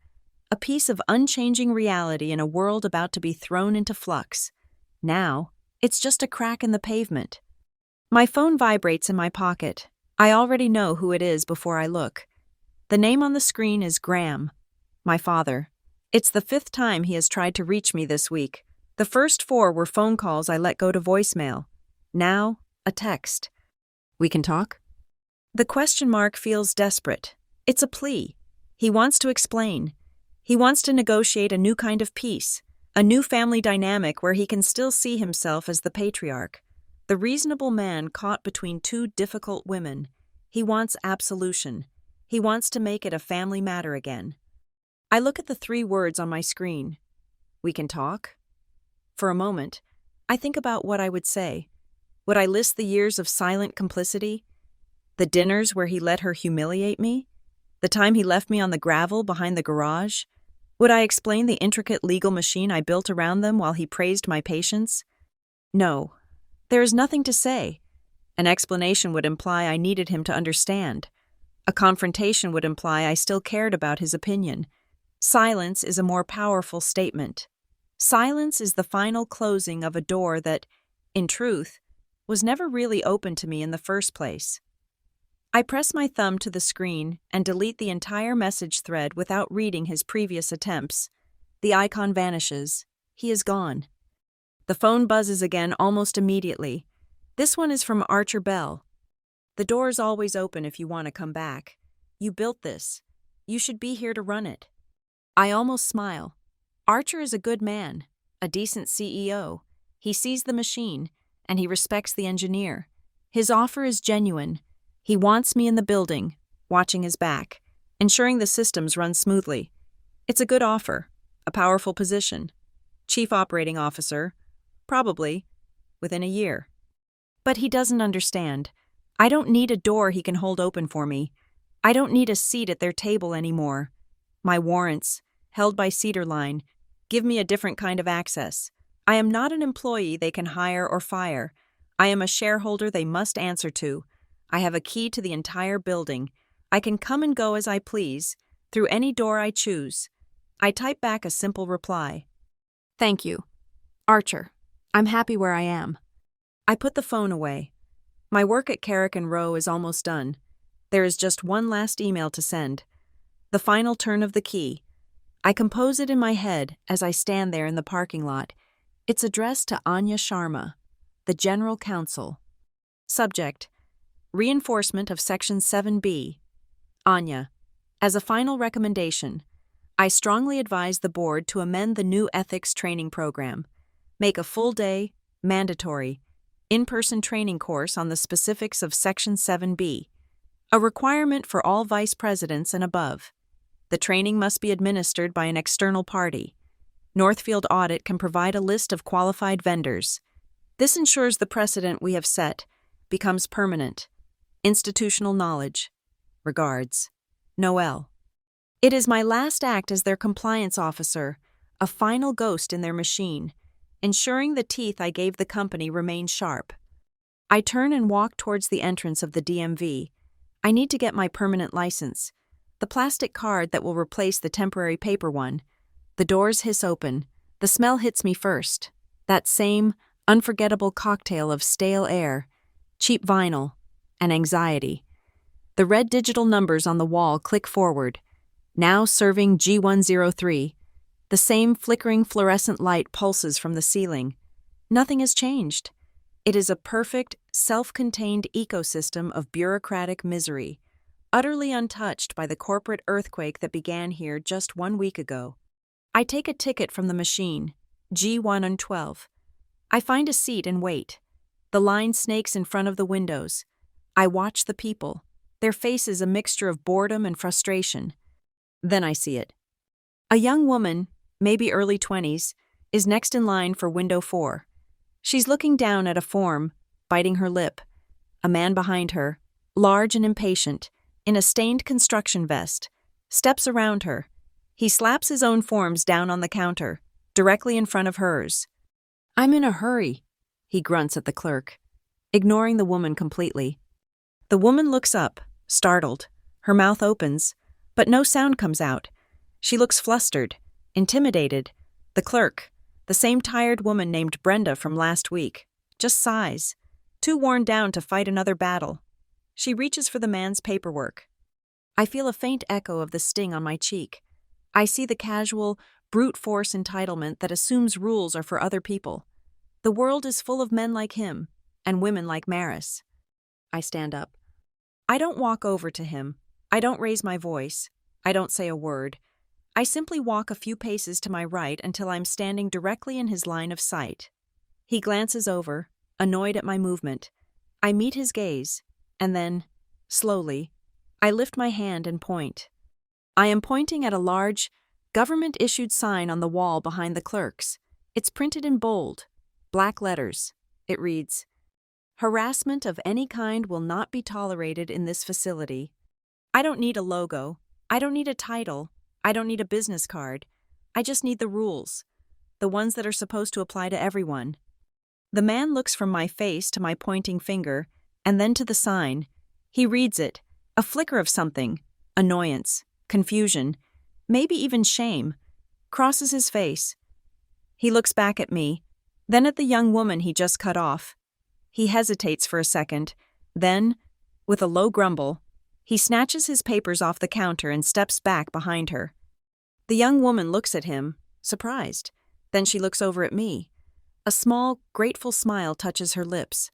a piece of unchanging reality in a world about to be thrown into flux. Now, it's just a crack in the pavement. My phone vibrates in my pocket. I already know who it is before I look. The name on the screen is Graham, my father. It's the 5th time he has tried to reach me this week. The first 4 were phone calls I let go to voicemail. Now, a text. We can talk? The question mark feels desperate. It's a plea. He wants to explain. He wants to negotiate a new kind of peace, a new family dynamic where he can still see himself as the patriarch, the reasonable man caught between 2 difficult women. He wants absolution. He wants to make it a family matter again. I look at the 3 words on my screen. We can talk? For a moment, I think about what I would say. Would I list the years of silent complicity? The dinners where he let her humiliate me? The time he left me on the gravel behind the garage? Would I explain the intricate legal machine I built around them while he praised my patience? No, there is nothing to say. An explanation would imply I needed him to understand. A confrontation would imply I still cared about his opinion. Silence is a more powerful statement. Silence is the final closing of a door that, in truth, was never really open to me in the first place. I press my thumb to the screen and delete the entire message thread without reading his previous attempts. The icon vanishes. He is gone. The phone buzzes again almost immediately. This one is from Archer Bell. The door's always open if you want to come back. You built this. You should be here to run it. I almost smile. Archer is a good man, a decent CEO. He sees the machine, and he respects the engineer. His offer is genuine. He wants me in the building, watching his back, ensuring the systems run smoothly. It's a good offer, a powerful position. Chief Operating Officer, probably, within a year. But he doesn't understand. I don't need a door he can hold open for me. I don't need a seat at their table anymore. My warrants, held by Cedar Line, give me a different kind of access. I am not an employee they can hire or fire. I am a shareholder they must answer to. I have a key to the entire building. I can come and go as I please, through any door I choose. I type back a simple reply. Thank you. Archer, I'm happy where I am. I put the phone away. My work at Carrick and Row is almost done. There is just one last email to send. The final turn of the key. I compose it in my head as I stand there in the parking lot. It's addressed to Anya Sharma, the General Counsel. Subject: Reinforcement of Section 7B. Anya, as a final recommendation, I strongly advise the board to amend the new ethics training program. Make a full-day, mandatory, in-person training course on the specifics of Section 7B, a requirement for all vice presidents and above. The training must be administered by an external party. Northfield Audit can provide a list of qualified vendors. This ensures the precedent we have set becomes permanent. Institutional knowledge. Regards, Noel. It is my last act as their compliance officer, a final ghost in their machine, ensuring the teeth I gave the company remain sharp. I turn and walk towards the entrance of the DMV. I need to get my permanent license, the plastic card that will replace the temporary paper one. The doors hiss open. The smell hits me first. That same unforgettable cocktail of stale air, cheap vinyl, and anxiety. The red digital numbers on the wall click forward. Now serving G103. The same flickering fluorescent light pulses from the ceiling. Nothing has changed. It is a perfect, self-contained ecosystem of bureaucratic misery, utterly untouched by the corporate earthquake that began here just 1 week ago. I take a ticket from the machine, G112. I find a seat and wait. The line snakes in front of the windows. I watch the people, their faces a mixture of boredom and frustration. Then I see it. A young woman, maybe early 20s, is next in line for window 4. She's looking down at a form, biting her lip. A man behind her, large and impatient, in a stained construction vest, steps around her. He slaps his own forms down on the counter, directly in front of hers. "I'm in a hurry," he grunts at the clerk, ignoring the woman completely. The woman looks up, startled. Her mouth opens, but no sound comes out. She looks flustered, intimidated. The clerk, the same tired woman named Brenda from last week, just sighs, too worn down to fight another battle. She reaches for the man's paperwork. I feel a faint echo of the sting on my cheek. I see the casual, brute force entitlement that assumes rules are for other people. The world is full of men like him, and women like Maris. I stand up. I don't walk over to him. I don't raise my voice. I don't say a word. I simply walk a few paces to my right until I'm standing directly in his line of sight. He glances over, annoyed at my movement. I meet his gaze, and then, slowly, I lift my hand and point. I am pointing at a large, government-issued sign on the wall behind the clerks. It's printed in bold, black letters. It reads, "Harassment of any kind will not be tolerated in this facility." I don't need a logo. I don't need a title. I don't need a business card. I just need the rules, the ones that are supposed to apply to everyone. The man looks from my face to my pointing finger, and then to the sign. He reads it, a flicker of something, annoyance, confusion, maybe even shame, crosses his face. He looks back at me, then at the young woman he just cut off. He hesitates for a second, then, with a low grumble, he snatches his papers off the counter and steps back behind her. The young woman looks at him, surprised. Then she looks over at me. A small, grateful smile touches her lips.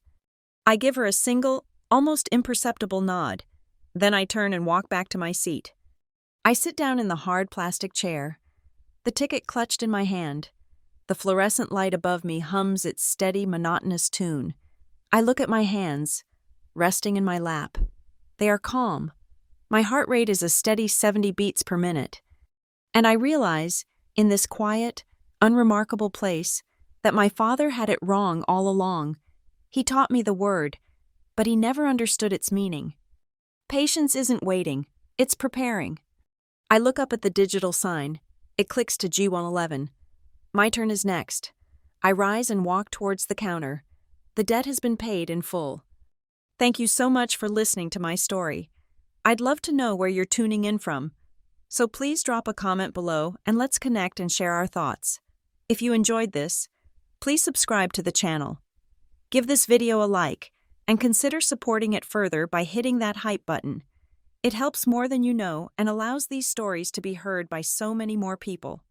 I give her a single, almost imperceptible nod. Then I turn and walk back to my seat. I sit down in the hard plastic chair, the ticket clutched in my hand. The fluorescent light above me hums its steady, monotonous tune. I look at my hands, resting in my lap. They are calm. My heart rate is a steady 70 beats per minute. And I realize, in this quiet, unremarkable place, that my father had it wrong all along. He taught me the word, but he never understood its meaning. Patience isn't waiting, it's preparing. I look up at the digital sign. It clicks to G111. My turn is next. I rise and walk towards the counter. The debt has been paid in full. Thank you so much for listening to my story. I'd love to know where you're tuning in from, so please drop a comment below and let's connect and share our thoughts. If you enjoyed this, please subscribe to the channel. Give this video a like and consider supporting it further by hitting that hype button. It helps more than you know and allows these stories to be heard by so many more people.